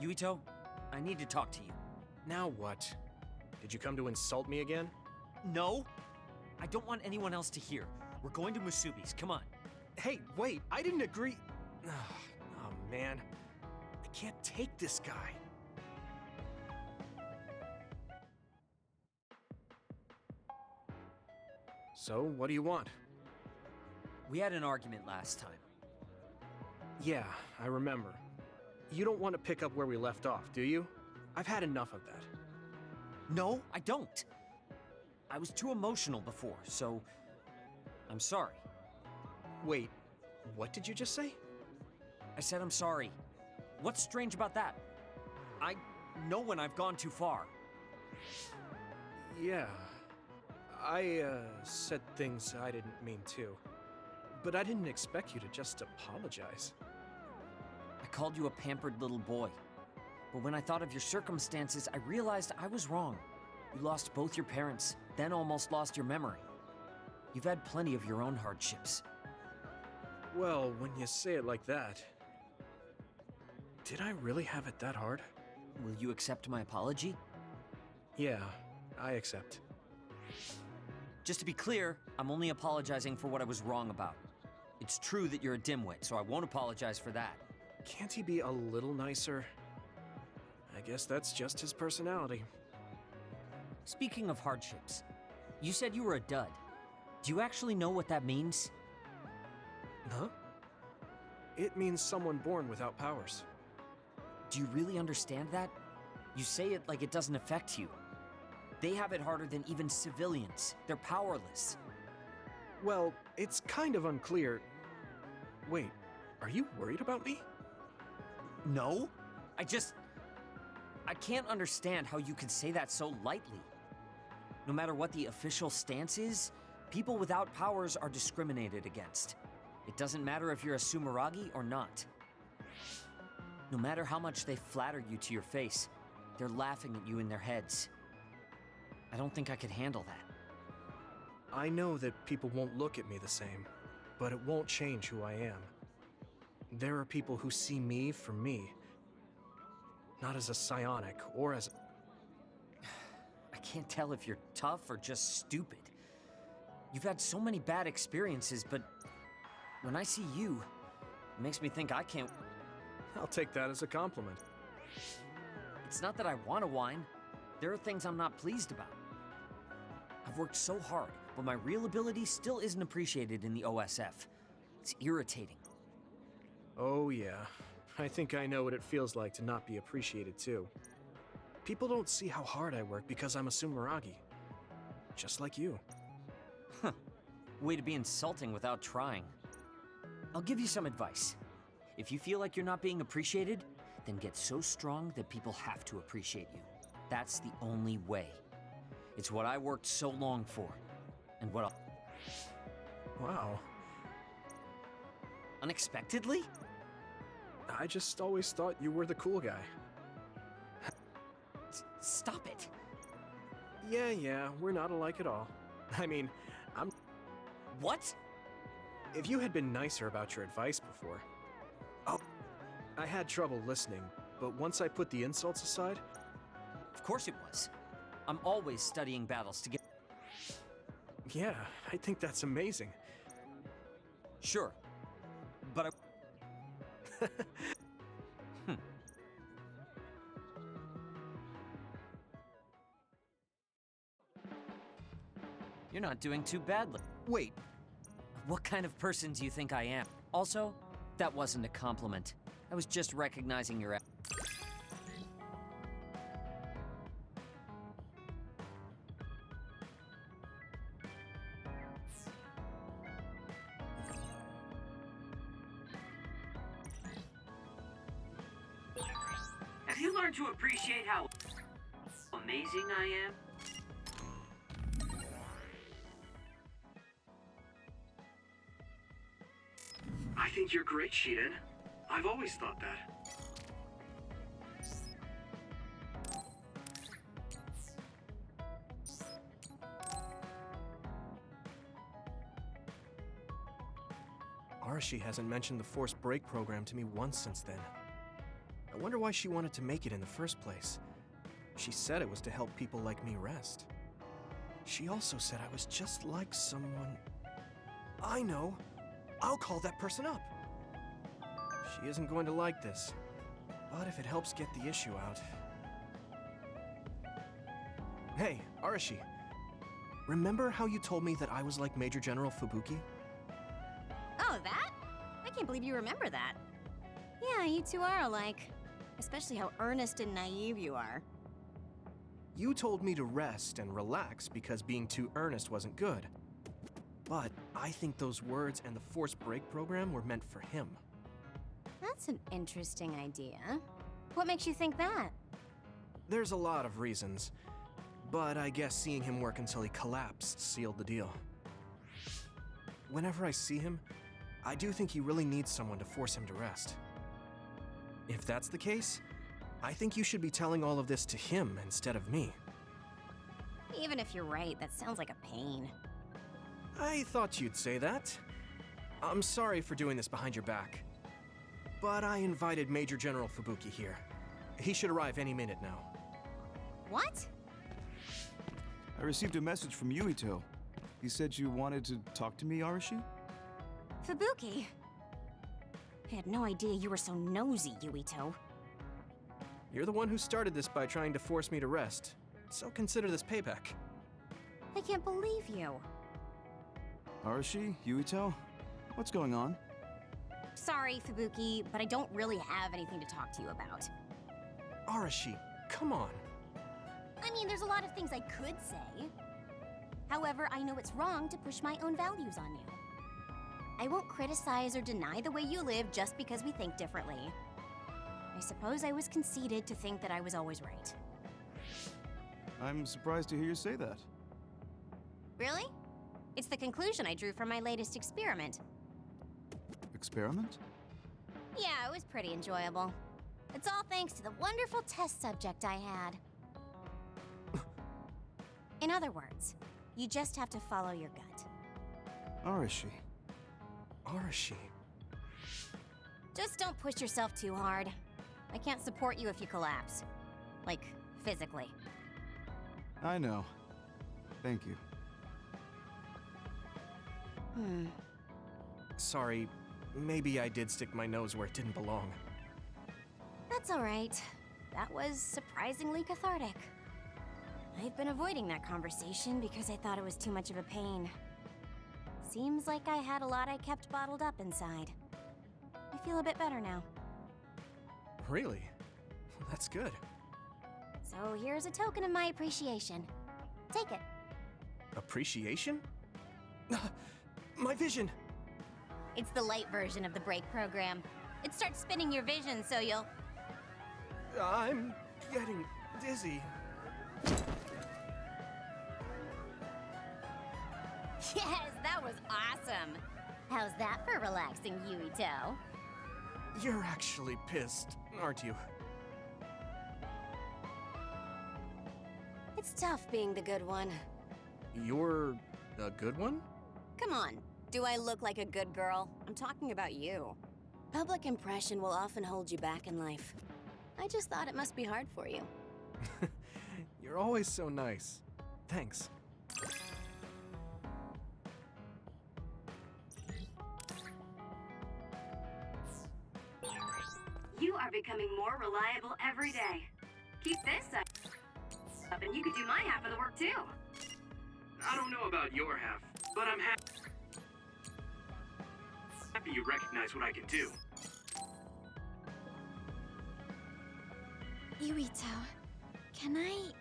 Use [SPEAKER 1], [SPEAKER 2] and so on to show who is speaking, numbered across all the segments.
[SPEAKER 1] Yuito, I need to talk to you.
[SPEAKER 2] Now what? Did you come to insult me again?
[SPEAKER 1] No! I don't want anyone else to hear. We're going to Musubi's, come on.
[SPEAKER 2] Hey, wait, I didn't agree. Oh, man. I can't take this guy. So, what do you want?
[SPEAKER 1] We had an argument last time.
[SPEAKER 2] Yeah, I remember. You don't want to pick up where we left off, do you? I've had enough of that.
[SPEAKER 1] No, I don't. I was too emotional before, so I'm sorry.
[SPEAKER 2] Wait, what did you just say?
[SPEAKER 1] I said I'm sorry. What's strange about that? I know when I've gone too far.
[SPEAKER 2] Yeah, I said things I didn't mean to. But I didn't expect you to just apologize.
[SPEAKER 1] I called you a pampered little boy. But when I thought of your circumstances, I realized I was wrong. You lost both your parents, then almost lost your memory. You've had plenty of your own hardships.
[SPEAKER 2] Well, when you say it like that... Did I really have it that hard?
[SPEAKER 1] Will you accept my apology?
[SPEAKER 2] Yeah, I accept.
[SPEAKER 1] Just to be clear, I'm only apologizing for what I was wrong about. It's true that you're a dimwit, so I won't apologize for that.
[SPEAKER 2] Can't he be a little nicer? I guess that's just his personality.
[SPEAKER 1] Speaking of hardships, you said you were a dud. Do you actually know what that means?
[SPEAKER 2] Huh? It means someone born without powers.
[SPEAKER 1] Do you really understand that? You say it like it doesn't affect you. They have it harder than even civilians. They're powerless.
[SPEAKER 2] Well, it's kind of unclear. Wait, are you worried about me?
[SPEAKER 1] No? I can't understand how you can say that so lightly. No matter what the official stance is, people without powers are discriminated against. It doesn't matter if you're a Sumeragi or not. No matter how much they flatter you to your face, they're laughing at you in their heads. I don't think I could handle that.
[SPEAKER 2] I know that people won't look at me the same, but it won't change who I am. There are people who see me for me, not as a psionic or as a...
[SPEAKER 1] I can't tell if you're tough or just stupid. You've had so many bad experiences, but when I see you, it makes me think I can't...
[SPEAKER 2] I'll take that as a compliment.
[SPEAKER 1] It's not that I want to whine. There are things I'm not pleased about. I've worked so hard, but my real ability still isn't appreciated in the OSF. It's irritating.
[SPEAKER 2] Oh yeah, I think I know what it feels like to not be appreciated too. People don't see how hard I work because I'm a Sumeragi. Just like you.
[SPEAKER 1] Huh. Way to be insulting without trying. I'll give you some advice. If you feel like you're not being appreciated, then get so strong that people have to appreciate you. That's the only way. It's what I worked so long for, and what
[SPEAKER 2] Wow.
[SPEAKER 1] Unexpectedly?
[SPEAKER 2] I just always thought you were the cool guy.
[SPEAKER 1] Stop it.
[SPEAKER 2] Yeah, we're not alike at all. I mean,
[SPEAKER 1] What?
[SPEAKER 2] if you had been nicer about your advice before... Oh, I had trouble listening, but once I put the insults aside...
[SPEAKER 1] Of course it was. I'm always studying battles to get...
[SPEAKER 2] Yeah, I think that's amazing.
[SPEAKER 1] Sure. But I... You're not doing too badly.
[SPEAKER 2] Wait,
[SPEAKER 1] What kind of person do you think I am? Also, that wasn't a compliment. I was just recognizing your... Have you learned to appreciate how amazing I am?
[SPEAKER 2] I think you're great, Shiden. I've always thought that. Arashi hasn't mentioned the forced break program to me once since then. I wonder why she wanted to make it in the first place. She said it was to help people like me rest. She also said I was just like someone... I know! I'll call that person up! She isn't going to like this, but if it helps get the issue out... Hey, Arashi. Remember how you told me that I was like Major General Fubuki?
[SPEAKER 3] Oh, that? I can't believe you remember that. Yeah, you two are alike. Especially how earnest and naive you are.
[SPEAKER 2] You told me to rest and relax because being too earnest wasn't good. But I think those words and the forced break program were meant for him.
[SPEAKER 3] That's an interesting idea. What makes you think that?
[SPEAKER 2] There's a lot of reasons, but I guess seeing him work until he collapsed sealed the deal. Whenever I see him, I do think he really needs someone to force him to rest. If that's the case, I think you should be telling all of this to him instead of me.
[SPEAKER 3] Even if you're right, that sounds like a pain.
[SPEAKER 2] I thought you'd say that. I'm sorry for doing this behind your back. But I invited Major General Fubuki here. He should arrive any minute now.
[SPEAKER 3] What?
[SPEAKER 4] I received a message from Yuito. He said you wanted to talk to me, Arashi?
[SPEAKER 3] Fubuki? I had no idea you were so nosy, Yuito.
[SPEAKER 2] You're the one who started this by trying to force me to rest, so consider this payback.
[SPEAKER 3] I can't believe you.
[SPEAKER 4] Arashi? Yuito? What's going on?
[SPEAKER 3] Sorry, Fubuki, but I don't really have anything to talk to you about.
[SPEAKER 2] Arashi, come on.
[SPEAKER 3] I mean, there's a lot of things I could say. However, I know it's wrong to push my own values on you. I won't criticize or deny the way you live just because we think differently. I suppose I was conceited to think that I was always right.
[SPEAKER 4] I'm surprised to hear you say that.
[SPEAKER 3] Really? It's the conclusion I drew from my latest experiment.
[SPEAKER 4] Experiment?
[SPEAKER 3] Yeah, it was pretty enjoyable. It's all thanks to the wonderful test subject I had. In other words, you just have to follow your gut.
[SPEAKER 4] Arashi.
[SPEAKER 2] Arashi.
[SPEAKER 3] Just don't push yourself too hard. I can't support you if you collapse. Like, physically.
[SPEAKER 4] I know. Thank you.
[SPEAKER 2] Sorry, maybe I did stick my nose where it didn't belong.
[SPEAKER 3] That's all right. That was surprisingly cathartic. I've been avoiding that conversation because I thought it was too much of a pain. Seems like I had a lot I kept bottled up inside. I feel a bit better now.
[SPEAKER 2] Really? That's good.
[SPEAKER 3] So here's a token of my appreciation. Take it.
[SPEAKER 2] Appreciation? My vision!
[SPEAKER 3] It's the light version of the break program. It starts spinning your vision so you'll...
[SPEAKER 2] I'm getting dizzy.
[SPEAKER 3] Yes, that was awesome! How's that for relaxing, Yuito?
[SPEAKER 2] You're actually pissed, aren't you?
[SPEAKER 3] It's tough being the good one.
[SPEAKER 2] You're a good one?
[SPEAKER 3] Come on, do I look like a good girl? I'm talking about you. Public impression will often hold you back in life. I just thought it must be hard for you.
[SPEAKER 2] You're always so nice. Thanks.
[SPEAKER 5] You are becoming more reliable every day. Keep this up, and you could do my half of the work too.
[SPEAKER 6] I don't know about your half, but I'm happy you recognize what I can do.
[SPEAKER 3] Yuito, can I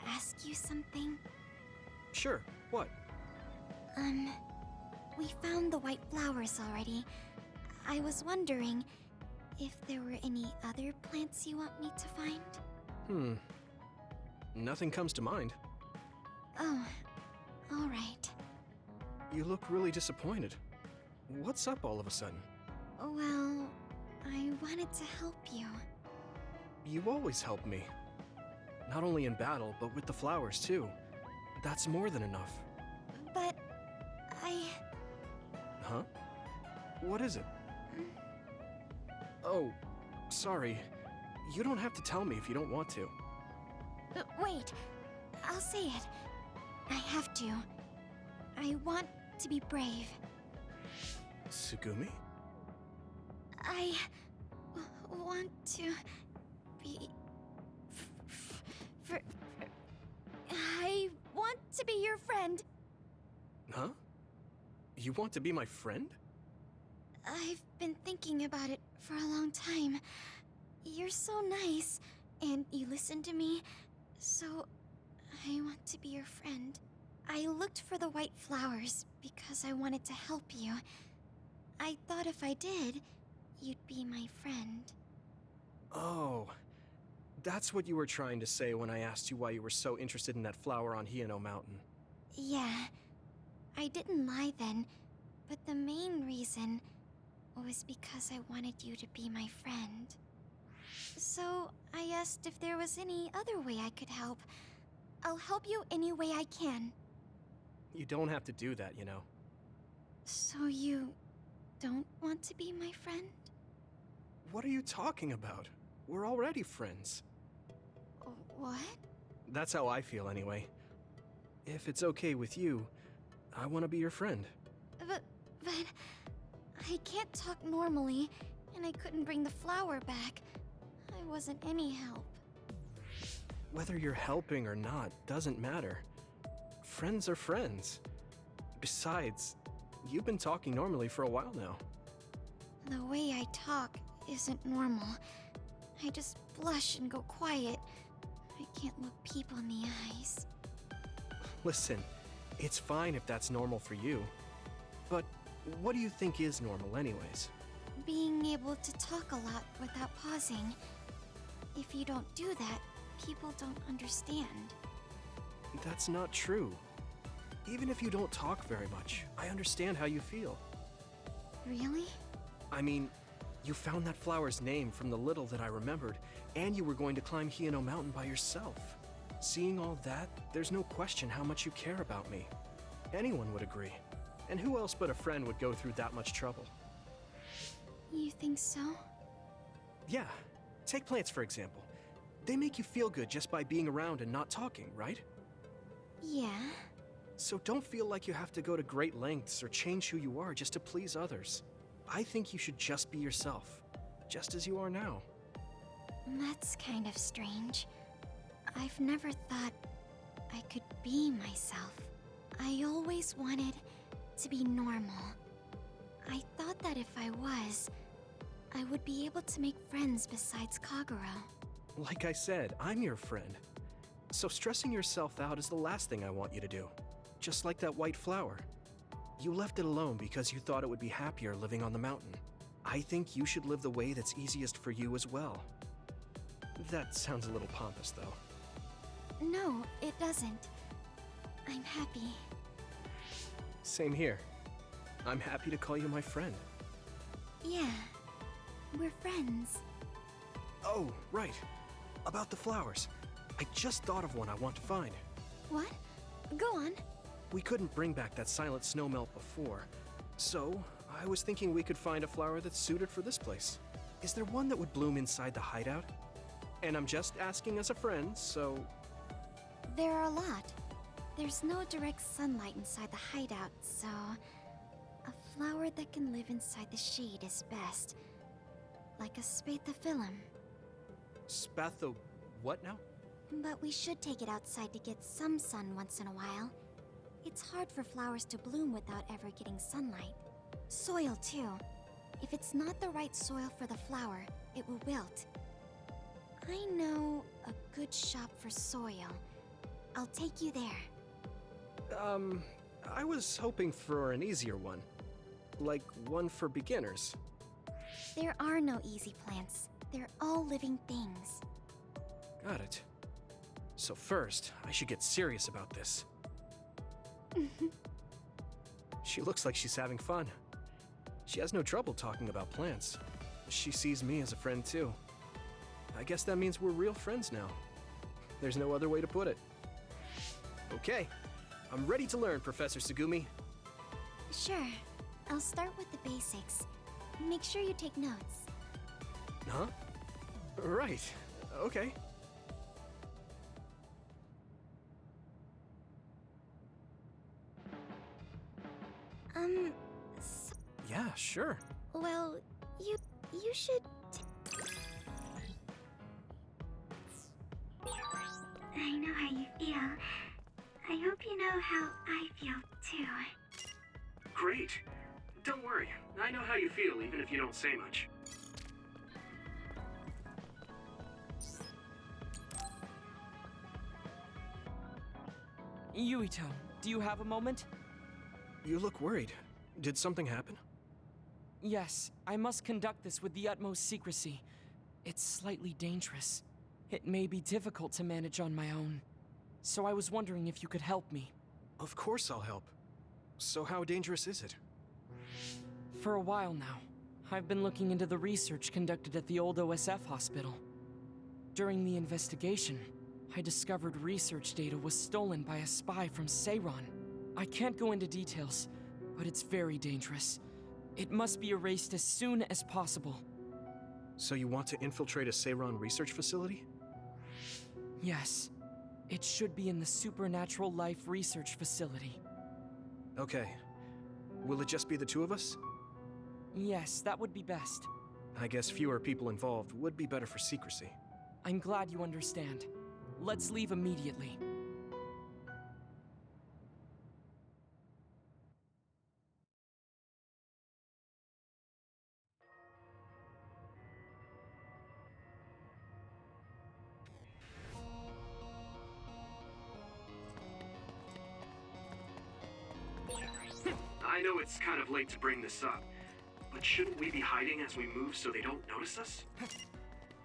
[SPEAKER 3] ask you something?
[SPEAKER 2] Sure, what?
[SPEAKER 7] We found the white flowers already. I was wondering if there were any other plants you want me to find?
[SPEAKER 2] Nothing comes to mind.
[SPEAKER 7] Oh, all right.
[SPEAKER 2] You look really disappointed. What's up all of a sudden?
[SPEAKER 7] Well, I wanted to help you.
[SPEAKER 2] You always help me. Not only in battle, but with the flowers too. That's more than enough.
[SPEAKER 7] But
[SPEAKER 2] Huh? What is it? Oh, sorry. You don't have to tell me if you don't want to.
[SPEAKER 7] Wait, I'll say it. I have to. I want to be brave.
[SPEAKER 2] Tsugumi?
[SPEAKER 7] I want to be. I want to be your friend.
[SPEAKER 2] Huh? You want to be my friend?
[SPEAKER 7] I've been thinking about it for a long time. You're so nice, and you listen to me, so I want to be your friend. I looked for the white flowers because I wanted to help you. I thought if I did, you'd be my friend.
[SPEAKER 2] Oh, that's what you were trying to say when I asked you why you were so interested in that flower on Hino Mountain.
[SPEAKER 7] Yeah, I didn't lie then, but the main reason was because I wanted you to be my friend. So I asked if there was any other way I could help. I'll help you any way I can.
[SPEAKER 2] You don't have to do that, you know.
[SPEAKER 7] So you don't want to be my friend?
[SPEAKER 2] What are you talking about? We're already friends.
[SPEAKER 7] What?
[SPEAKER 2] That's how I feel anyway. If it's okay with you, I want to be your friend.
[SPEAKER 7] But I can't talk normally, and I couldn't bring the flower back. I wasn't any help.
[SPEAKER 2] Whether you're helping or not doesn't matter. Friends are friends. Besides, you've been talking normally for a while now.
[SPEAKER 7] The way I talk isn't normal. I just blush and go quiet. I can't look people in the eyes.
[SPEAKER 2] Listen, it's fine if that's normal for you. But what do you think is normal anyways?
[SPEAKER 7] Being able to talk a lot without pausing. If you don't do that, people don't understand.
[SPEAKER 2] That's not true. Even if you don't talk very much, I understand how you feel.
[SPEAKER 7] Really?
[SPEAKER 2] I mean, you found that flower's name from the little that I remembered, and you were going to climb Hino Mountain by yourself. Seeing all that, there's no question how much you care about me. Anyone would agree. And who else but a friend would go through that much trouble?
[SPEAKER 7] You think so?
[SPEAKER 2] Yeah. Take plants, for example. They make you feel good just by being around and not talking, right?
[SPEAKER 7] Yeah.
[SPEAKER 2] So don't feel like you have to go to great lengths or change who you are just to please others. I think you should just be yourself, just as you are now.
[SPEAKER 7] That's kind of strange. I've never thought I could be myself. I always wanted to be normal. I thought that if I was, I would be able to make friends besides Kagura.
[SPEAKER 2] Like I said, I'm your friend. So stressing yourself out is the last thing I want you to do. Just like that white flower. You left it alone because you thought it would be happier living on the mountain. I think you should live the way that's easiest for you as well. That sounds a little pompous, though.
[SPEAKER 7] No, it doesn't. I'm happy.
[SPEAKER 2] Same here. I'm happy to call you my friend.
[SPEAKER 7] Yeah, we're friends.
[SPEAKER 2] Oh, right. About the flowers. I just thought of one I want to find.
[SPEAKER 7] What? Go on.
[SPEAKER 2] We couldn't bring back that silent snowmelt before, so I was thinking we could find a flower that's suited for this place. Is there one that would bloom inside the hideout? And I'm just asking as a friend, so...
[SPEAKER 7] There are a lot. There's no direct sunlight inside the hideout, so... A flower that can live inside the shade is best. Like a spathiphyllum.
[SPEAKER 2] Spatho... what now?
[SPEAKER 7] But we should take it outside to get some sun once in a while. It's hard for flowers to bloom without ever getting sunlight. Soil, too. If it's not the right soil for the flower, it will wilt. I know a good shop for soil. I'll take you there.
[SPEAKER 2] I was hoping for an easier one. Like one for beginners.
[SPEAKER 7] There are no easy plants. They're all living things.
[SPEAKER 2] Got it. So first, I should get serious about this. She looks like she's having fun. She has no trouble talking about plants. She sees me as a friend too. I guess that means we're real friends now. There's no other way to put it. Okay, I'm ready to learn, Professor Tsugumi.
[SPEAKER 7] Sure. I'll start with the basics. Make sure you take notes.
[SPEAKER 2] Huh? Right. Okay.
[SPEAKER 7] S
[SPEAKER 2] Yeah, sure.
[SPEAKER 7] well, you should.
[SPEAKER 8] I know how you feel. I hope you know how I feel, too.
[SPEAKER 6] Great. Don't worry. I know how you feel, even if you don't say much.
[SPEAKER 1] Yuito, do you have a moment?
[SPEAKER 2] You look worried. Did something happen?
[SPEAKER 1] Yes, I must conduct this with the utmost secrecy. It's slightly dangerous. It may be difficult to manage on my own. So I was wondering if you could help me.
[SPEAKER 2] Of course I'll help. So how dangerous is it?
[SPEAKER 1] For a while now, I've been looking into the research conducted at the old OSF hospital. During the investigation, I discovered research data was stolen by a spy from Seiron. I can't go into details, but it's very dangerous. It must be erased as soon as possible.
[SPEAKER 2] So you want to infiltrate a Seiron research facility?
[SPEAKER 1] Yes. It should be in the Supernatural Life Research Facility.
[SPEAKER 2] Okay. Will it just be the two of us?
[SPEAKER 1] Yes, that would be best.
[SPEAKER 2] I guess fewer people involved would be better for secrecy.
[SPEAKER 1] I'm glad you understand. Let's leave immediately.
[SPEAKER 6] I know it's kind of late to bring this up, but shouldn't we be hiding as we move so they don't notice us?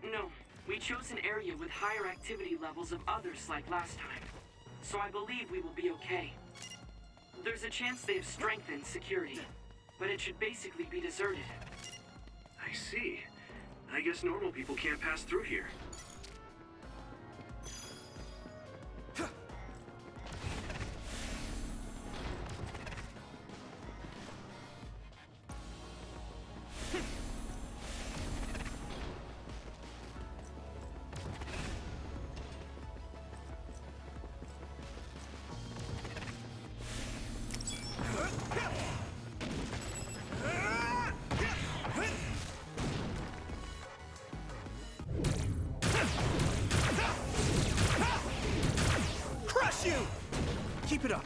[SPEAKER 9] No, we chose an area with higher activity levels of others like last time, so I believe we will be okay. There's a chance they've strengthened security, but it should basically be deserted.
[SPEAKER 6] I see. I guess normal people can't pass through here.
[SPEAKER 2] Keep it up.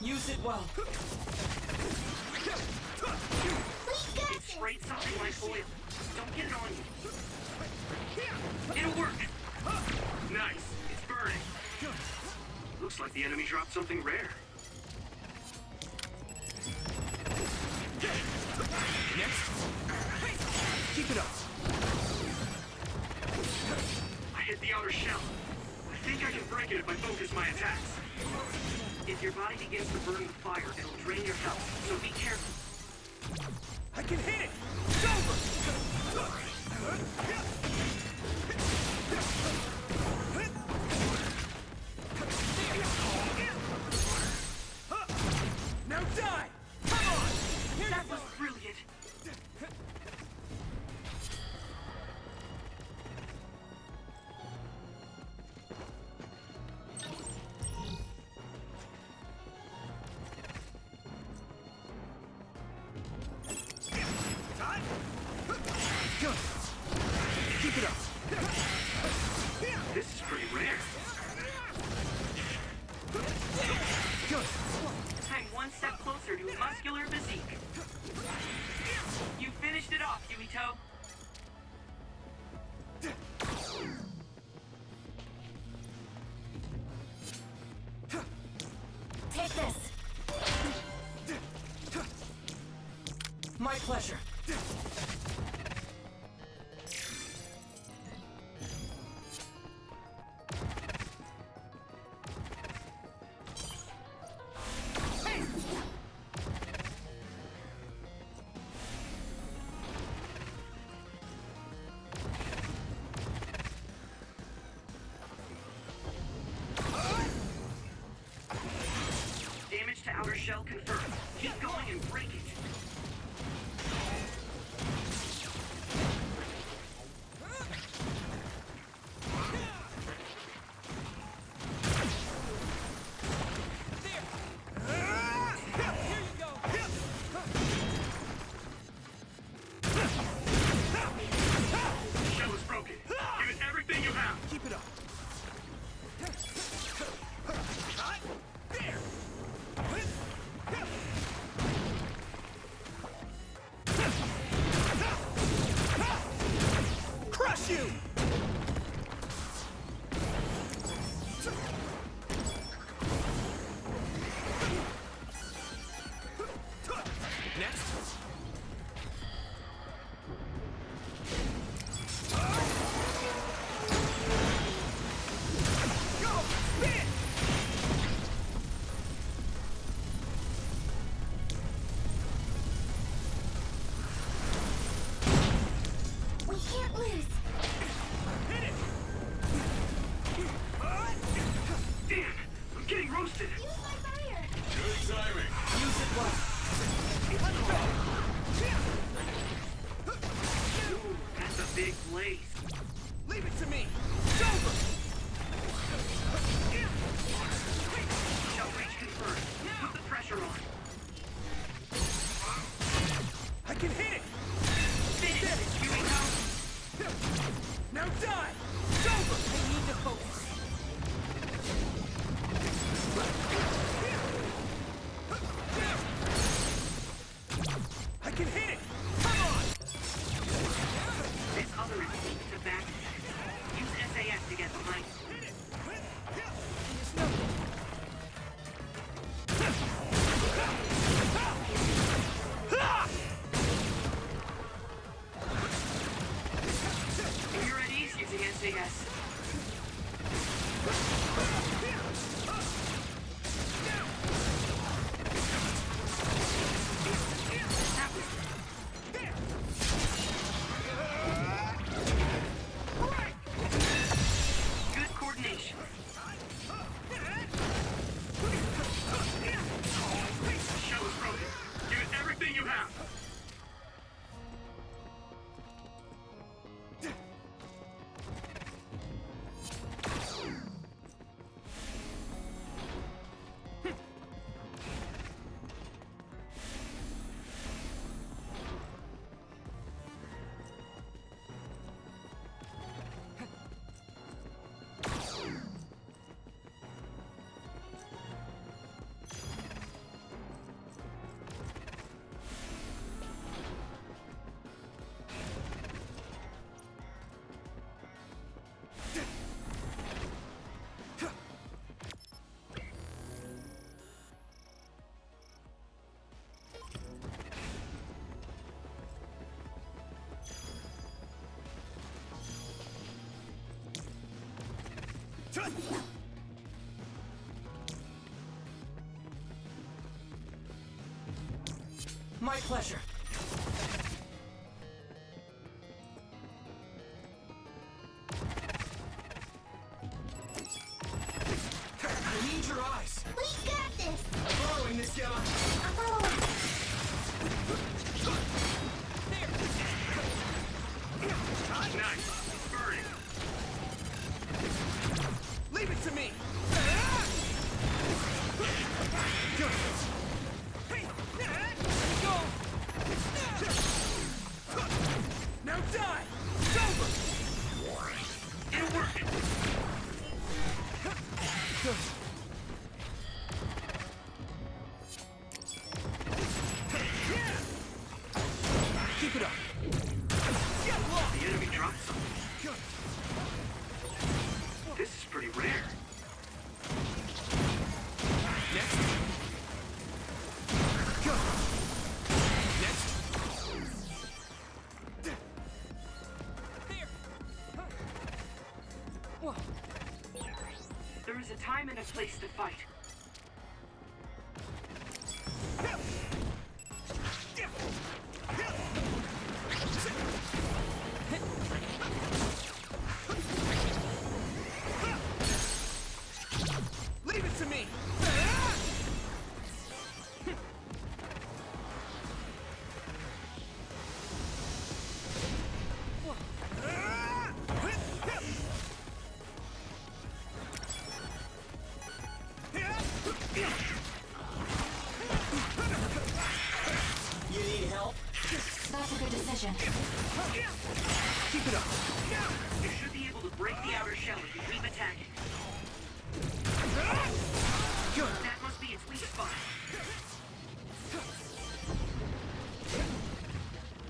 [SPEAKER 1] Use it well.
[SPEAKER 9] It sprayed something like oil. Don't get it on you. It'll work.
[SPEAKER 6] Nice. It's burning. Looks like the enemy dropped something rare.
[SPEAKER 2] Next. Keep it up.
[SPEAKER 6] I hit the outer shell. I think I can break it if I focus my attacks.
[SPEAKER 9] If your body begins to burn with fire, it'll drain your health, so be careful.
[SPEAKER 2] I can hit it! It's over! Now die! Come on!
[SPEAKER 9] That was brilliant.
[SPEAKER 2] Keep it up.
[SPEAKER 6] This is pretty rare.
[SPEAKER 2] Good.
[SPEAKER 9] I'm one step closer to a muscular physique. You finished it off, Yumito.
[SPEAKER 3] Take this.
[SPEAKER 1] My pleasure.
[SPEAKER 9] Damage to outer shell confirmed. Keep going and break it.
[SPEAKER 1] My pleasure. I need your eyes.
[SPEAKER 7] We got this!
[SPEAKER 1] I'm following this, Gemma.
[SPEAKER 7] I'll follow up.
[SPEAKER 6] Nice. Burning.
[SPEAKER 1] Leave it to me. Good. Go. Now die. It's over.
[SPEAKER 6] It'll work.
[SPEAKER 1] Good. Keep it up.
[SPEAKER 6] The enemy dropped something. This is pretty rare.
[SPEAKER 1] Next. Go. Next. There. Whoa.
[SPEAKER 9] There is a time and a place to fight.
[SPEAKER 1] Leave it to me. You need help?
[SPEAKER 7] That's a good decision.
[SPEAKER 1] Keep it up.
[SPEAKER 9] You should be able to break the outer shell if you keep attacking.
[SPEAKER 1] Good.
[SPEAKER 9] That must be its weak spot.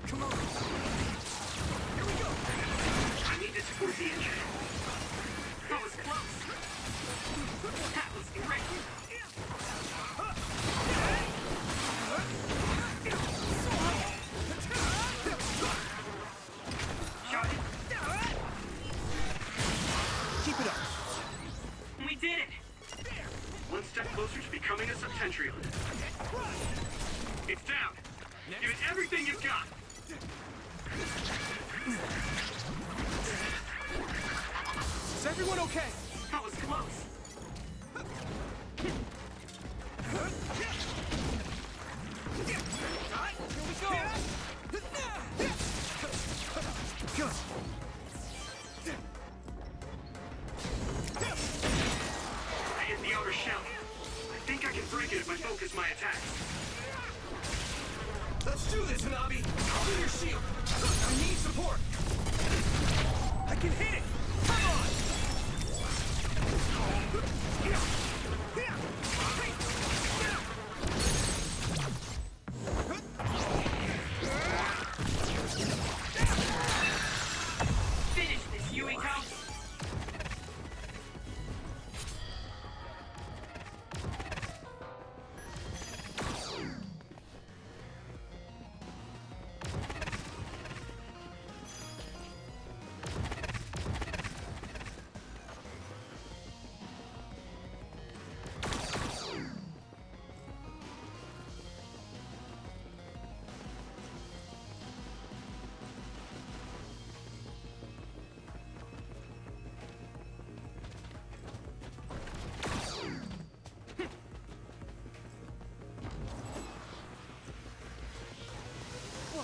[SPEAKER 1] Come on. Here we go.
[SPEAKER 6] I need to support the engine.
[SPEAKER 9] That was close. That was great. Shot it.
[SPEAKER 1] Keep it up.
[SPEAKER 9] We did it.
[SPEAKER 6] One step closer to becoming a Septentrion. It's down. Give it everything you've got.
[SPEAKER 1] Is everyone okay?
[SPEAKER 9] That was close.
[SPEAKER 1] Here we go. Good.
[SPEAKER 6] I hit the outer shell. I think I can break it if I focus my attacks.
[SPEAKER 1] Let's do this, Hanabi. I'll be your shield. I need support. I can hit it. Come on.
[SPEAKER 9] Finish this, Yuiko.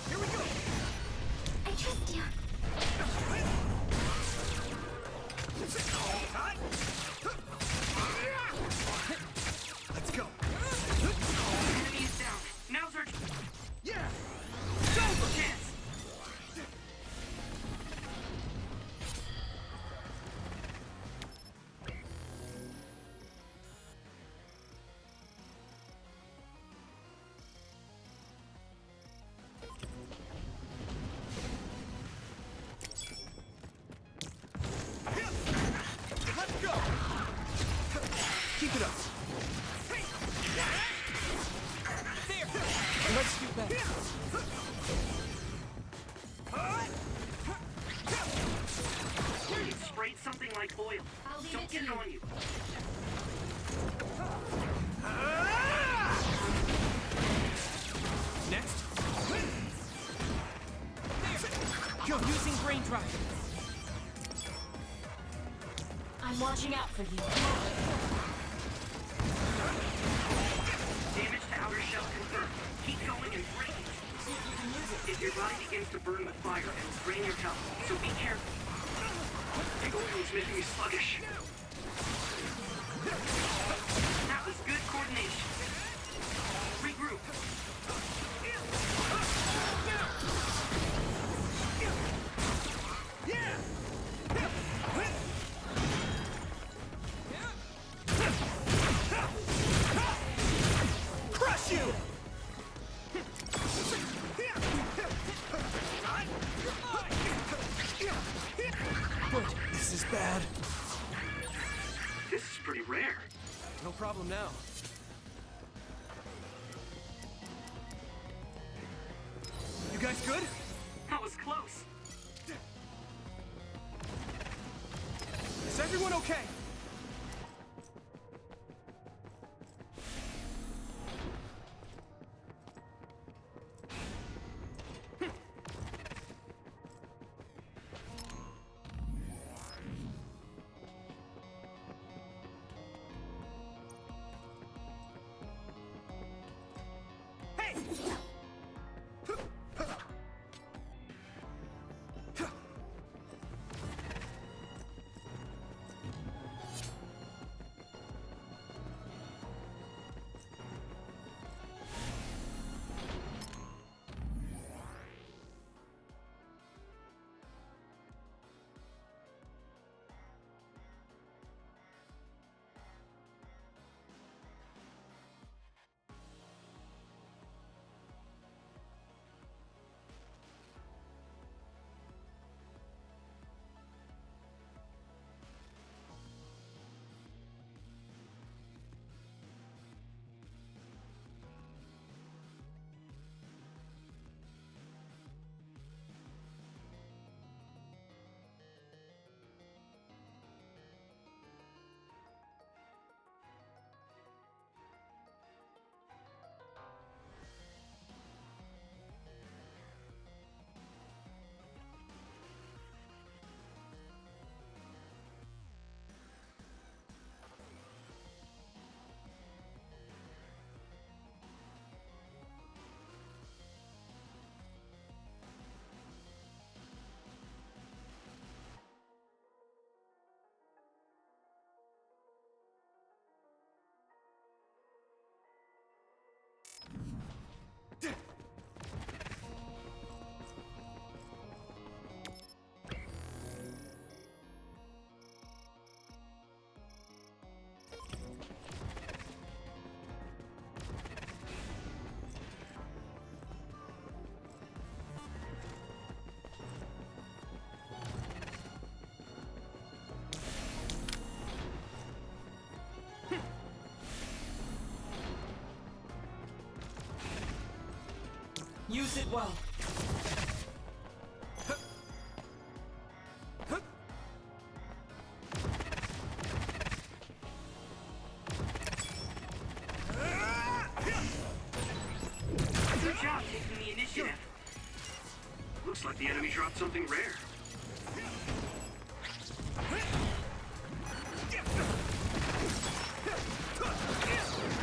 [SPEAKER 1] Here we go.
[SPEAKER 7] I trust you.
[SPEAKER 1] Let's go.
[SPEAKER 9] Enemy is down. Now's our
[SPEAKER 1] Yeah.
[SPEAKER 9] chance.
[SPEAKER 1] Let's go. Keep it up. There. Let's do that.
[SPEAKER 9] You sprayed something like oil. Don't get it on you.
[SPEAKER 1] Watching out for you.
[SPEAKER 6] Damage to outer shell confirmed. Keep going and break it.
[SPEAKER 1] See if you can use it.
[SPEAKER 6] If your body begins to burn with fire, it'll drain your health, so be careful. The oil's making me sluggish. That was good coordination. Regroup.
[SPEAKER 2] Crush you! Good. This is bad.
[SPEAKER 6] This is pretty rare.
[SPEAKER 2] No problem now. You guys good?
[SPEAKER 6] That was close.
[SPEAKER 2] Is everyone okay?
[SPEAKER 1] Use it well.
[SPEAKER 6] Good job taking the initiative. Looks like the enemy dropped something rare.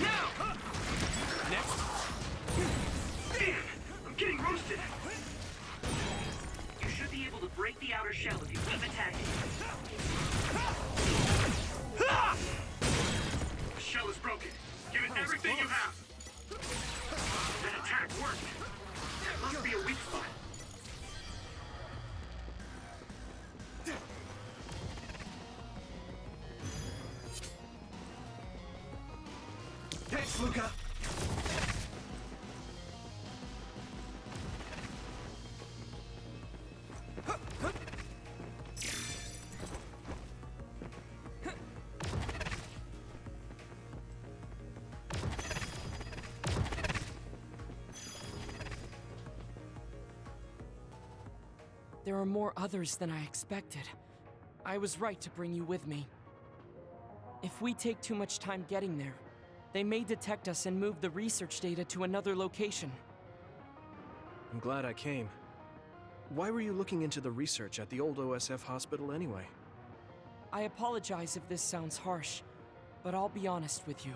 [SPEAKER 6] Now!
[SPEAKER 2] Next.
[SPEAKER 6] Damn! I'm getting roasted! You should be able to break the outer shell if you keep attacking. The shell is broken. Give it everything you have. That attack worked. That must be a weak spot.
[SPEAKER 2] Thanks, Luca.
[SPEAKER 1] There are more others than I expected. I was right to bring you with me. If we take too much time getting there, they may detect us and move the research data to another location.
[SPEAKER 2] I'm glad I came. Why were you looking into the research at the old OSF hospital anyway?
[SPEAKER 10] I apologize if this sounds harsh, but I'll be honest with you.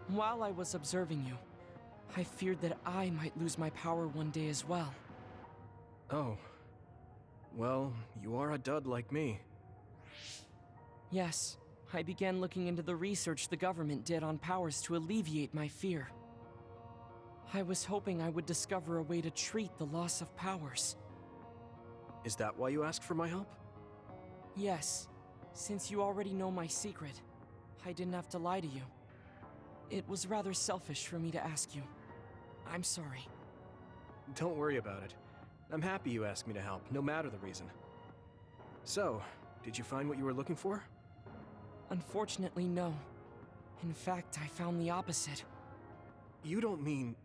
[SPEAKER 10] While I was observing you, I feared that I might lose my power one day as well.
[SPEAKER 2] Oh. Well, you are a dud like me.
[SPEAKER 10] Yes, I began looking into the research the government did on powers to alleviate my fear. I was hoping I would discover a way to treat the loss of powers.
[SPEAKER 2] Is that why you asked for my help?
[SPEAKER 10] Yes, since you already know my secret, I didn't have to lie to you. It was rather selfish for me to ask you. I'm sorry.
[SPEAKER 2] Don't worry about it. I'm happy you asked me to help, no matter the reason. So, did you find what you were looking for?
[SPEAKER 10] Unfortunately, no. In fact, I found the opposite.
[SPEAKER 2] You don't mean...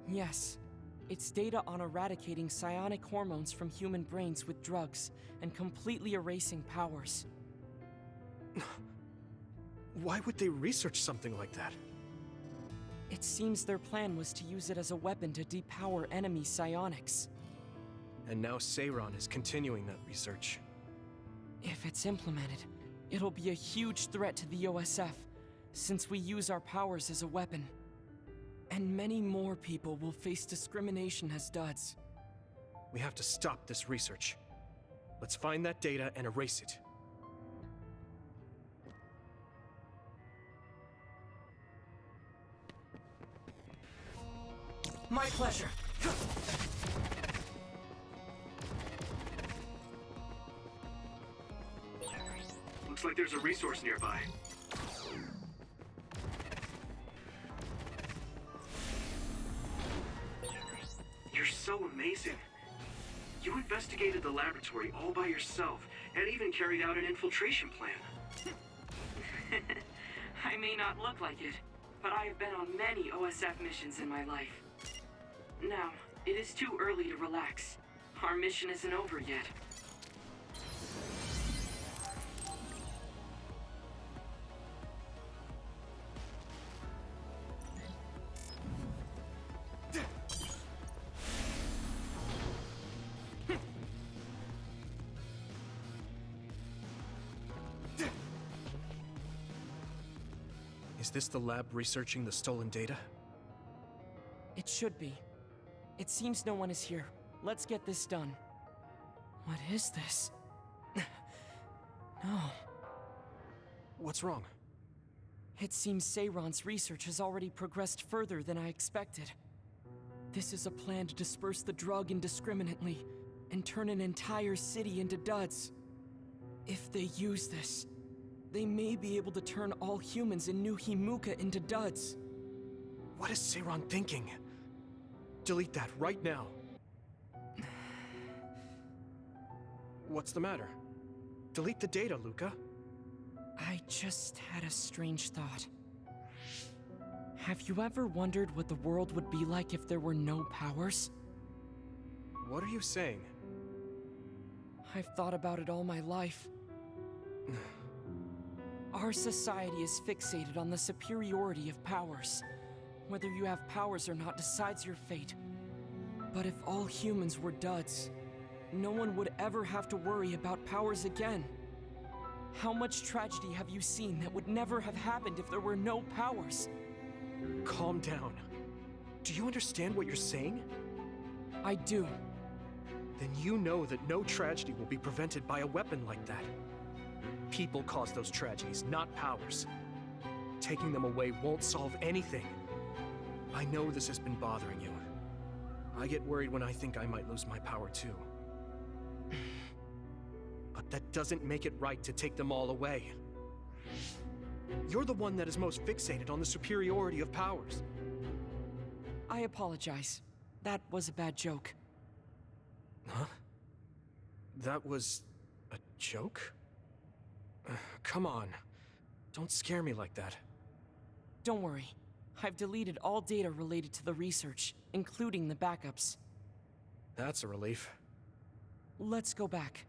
[SPEAKER 10] Yes. It's data on eradicating psionic hormones from human brains with drugs and completely erasing powers.
[SPEAKER 2] Why would they research something like that?
[SPEAKER 10] It seems their plan was to use it as a weapon to depower enemy psionics.
[SPEAKER 2] And now Seiron is continuing that research.
[SPEAKER 10] If it's implemented, it'll be a huge threat to the OSF, since we use our powers as a weapon. And many more people will face discrimination as duds.
[SPEAKER 2] We have to stop this research. Let's find that data and erase it.
[SPEAKER 10] My pleasure.
[SPEAKER 6] Looks like there's a resource nearby. You're so amazing. You investigated the laboratory all by yourself, and even carried out an infiltration plan.
[SPEAKER 9] I may not look like it, but I have been on many OSF missions in my life. Now, it is too early to relax. Our mission isn't over yet.
[SPEAKER 2] Is this the lab researching the stolen data?
[SPEAKER 10] It should be. It seems no one is here. Let's get this done. What is this? No.
[SPEAKER 2] What's wrong?
[SPEAKER 10] It seems Seiron's research has already progressed further than I expected. This is a plan to disperse the drug indiscriminately and turn an entire city into duds. If they use this, they may be able to turn all humans in New Himuka into duds.
[SPEAKER 2] What is Seiron thinking? Delete that right now. What's the matter? Delete the data, Luca.
[SPEAKER 10] I just had a strange thought. Have you ever wondered what the world would be like if there were no powers?
[SPEAKER 2] What are you saying?
[SPEAKER 10] I've thought about it all my life. Our society is fixated on the superiority of powers. Whether you have powers or not decides your fate. But if all humans were duds, no one would ever have to worry about powers again. How much tragedy have you seen that would never have happened if there were no powers?
[SPEAKER 2] Calm down. Do you understand what you're saying?
[SPEAKER 10] I do.
[SPEAKER 2] Then you know that no tragedy will be prevented by a weapon like that. People cause those tragedies, not powers. Taking them away won't solve anything. I know this has been bothering you. I get worried when I think I might lose my power too. But that doesn't make it right to take them all away. You're the one that is most fixated on the superiority of powers.
[SPEAKER 10] I apologize. That was a bad joke.
[SPEAKER 2] Huh? That was a joke? Come on. Don't scare me like that.
[SPEAKER 10] Don't worry. I've deleted all data related to the research, including the backups.
[SPEAKER 2] That's a relief.
[SPEAKER 10] Let's go back.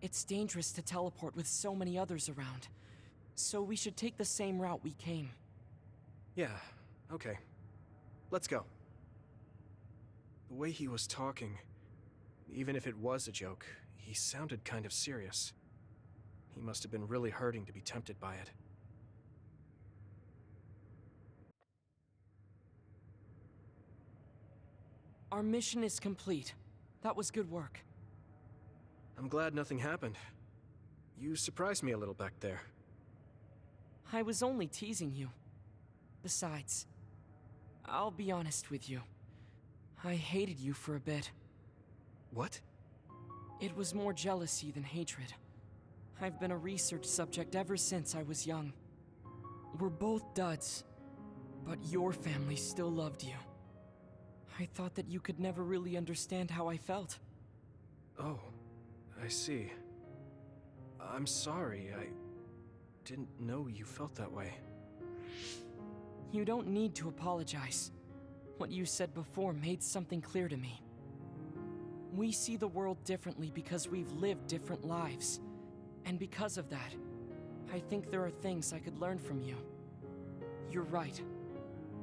[SPEAKER 10] It's dangerous to teleport with so many others around. So we should take the same route we came.
[SPEAKER 2] Yeah, okay. Let's go. The way he was talking, even if it was a joke, he sounded kind of serious. He must have been really hurting to be tempted by it.
[SPEAKER 10] Our mission is complete. That was good work.
[SPEAKER 2] I'm glad nothing happened. You surprised me a little back there.
[SPEAKER 10] I was only teasing you. Besides, I'll be honest with you. I hated you for a bit.
[SPEAKER 2] What?
[SPEAKER 10] It was more jealousy than hatred. I've been a research subject ever since I was young. We're both duds, but your family still loved you. I thought that you could never really understand how I felt.
[SPEAKER 2] Oh, I see. I'm sorry, I didn't know you felt that way.
[SPEAKER 10] You don't need to apologize. What you said before made something clear to me. We see the world differently because we've lived different lives. And because of that, I think there are things I could learn from you. You're right.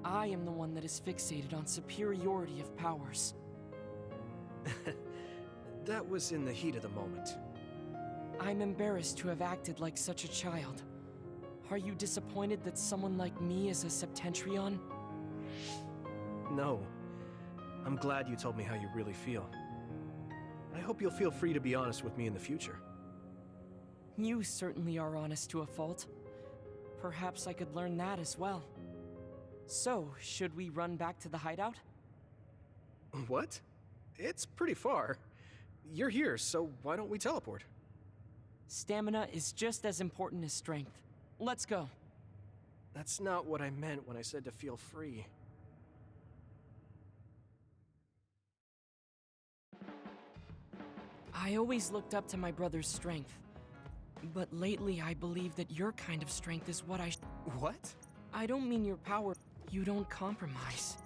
[SPEAKER 10] I am the one that is fixated on superiority of powers.
[SPEAKER 2] That was in the heat of the moment.
[SPEAKER 10] I'm embarrassed to have acted like such a child. Are you disappointed that someone like me is a Septentrion?
[SPEAKER 2] No. I'm glad you told me how you really feel. I hope you'll feel free to be honest with me in the future.
[SPEAKER 10] You certainly are honest to a fault. Perhaps I could learn that as well. So, should we run back to the hideout?
[SPEAKER 2] What? It's pretty far. You're here, so why don't we teleport?
[SPEAKER 10] Stamina is just as important as strength. Let's go.
[SPEAKER 2] That's not what I meant when I said to feel free.
[SPEAKER 10] I always looked up to my brother's strength. But lately I believe that your kind of strength is what
[SPEAKER 2] What?
[SPEAKER 10] I don't mean your power. You don't compromise.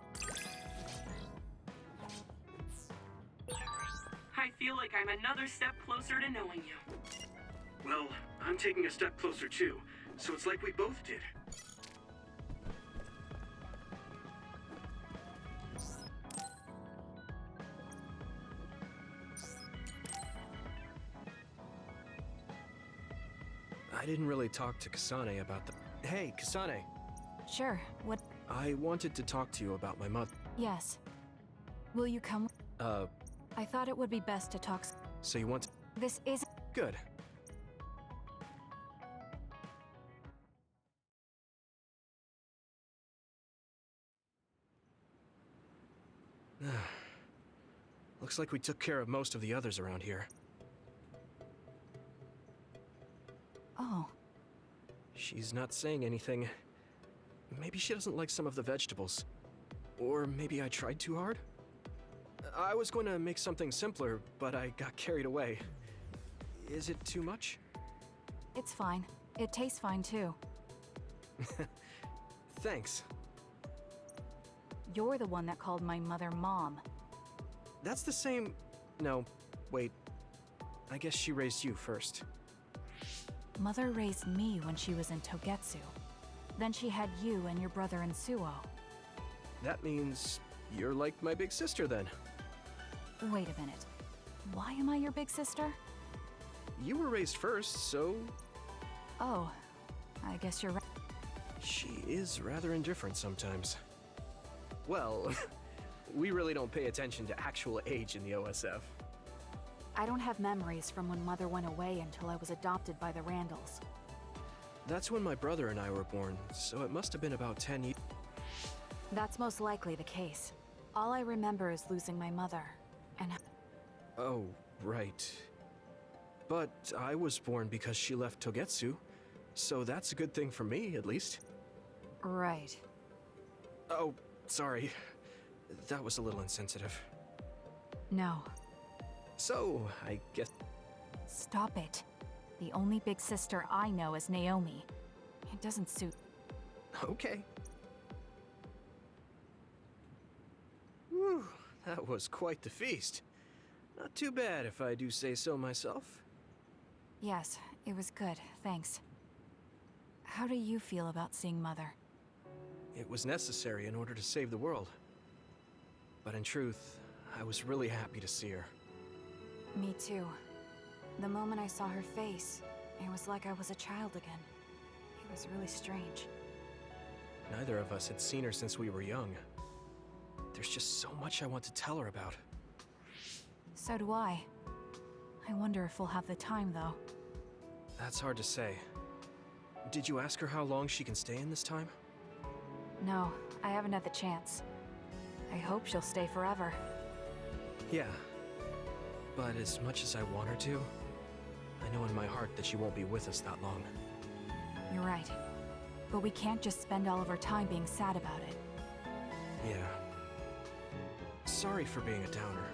[SPEAKER 9] I feel like I'm another step closer to knowing you.
[SPEAKER 6] Well, I'm taking a step closer too, so it's like we both did.
[SPEAKER 2] I didn't really talk to Kasane about the... Hey, Kasane.
[SPEAKER 11] Sure, what?
[SPEAKER 2] I wanted to talk to you about my mother.
[SPEAKER 11] Yes. Will you come? I thought it would be best to talk.
[SPEAKER 2] So you want to...
[SPEAKER 11] This is...
[SPEAKER 2] Good. Looks like we took care of most of the others around here.
[SPEAKER 11] Oh.
[SPEAKER 2] She's not saying anything. Maybe she doesn't like some of the vegetables. Or maybe I tried too hard? I was going to make something simpler, but I got carried away. Is it too much?
[SPEAKER 11] It's fine. It tastes fine too.
[SPEAKER 2] Thanks.
[SPEAKER 11] You're the one that called my mother Mom.
[SPEAKER 2] That's the same... No, wait. I guess she raised you first.
[SPEAKER 11] Mother raised me when she was in Togetsu. Then she had you and your brother in Suo.
[SPEAKER 2] That means you're like my big sister then.
[SPEAKER 11] Wait a minute. Why am I your big sister?
[SPEAKER 2] You were raised first, so...
[SPEAKER 11] Oh, I guess you're right.
[SPEAKER 2] She is rather indifferent sometimes. Well, we really don't pay attention to actual age in the OSF.
[SPEAKER 11] I don't have memories from when Mother went away until I was adopted by the Randalls.
[SPEAKER 2] That's when my brother and I were born, so it must have been about 10 years.
[SPEAKER 11] That's most likely the case. All I remember is losing my mother, and...
[SPEAKER 2] Oh, right. But I was born because she left Togetsu, so that's a good thing for me, at least.
[SPEAKER 11] Right.
[SPEAKER 2] Oh, sorry. That was a little insensitive.
[SPEAKER 11] No.
[SPEAKER 2] So, I guess...
[SPEAKER 11] Stop it. The only big sister I know is Naomi. It doesn't suit...
[SPEAKER 2] Okay. Whew, that was quite the feast. Not too bad if I do say so myself.
[SPEAKER 11] Yes, it was good, thanks. How do you feel about seeing Mother?
[SPEAKER 2] It was necessary in order to save the world. But in truth, I was really happy to see her.
[SPEAKER 11] Me too. The moment I saw her face, It was like I was a child again. It was really strange.
[SPEAKER 2] Neither of us had seen her since we were young. There's just so much I want to tell her about.
[SPEAKER 11] So do I. I wonder if we'll have the time, though.
[SPEAKER 2] That's hard to say. Did you ask her how long she can stay in this time?
[SPEAKER 11] No, I haven't had the chance. I hope she'll stay forever.
[SPEAKER 2] Yeah. But as much as I want her to, I know in my heart that she won't be with us that long.
[SPEAKER 11] You're right. But we can't just spend all of our time being sad about it.
[SPEAKER 2] Yeah. Sorry for being a downer.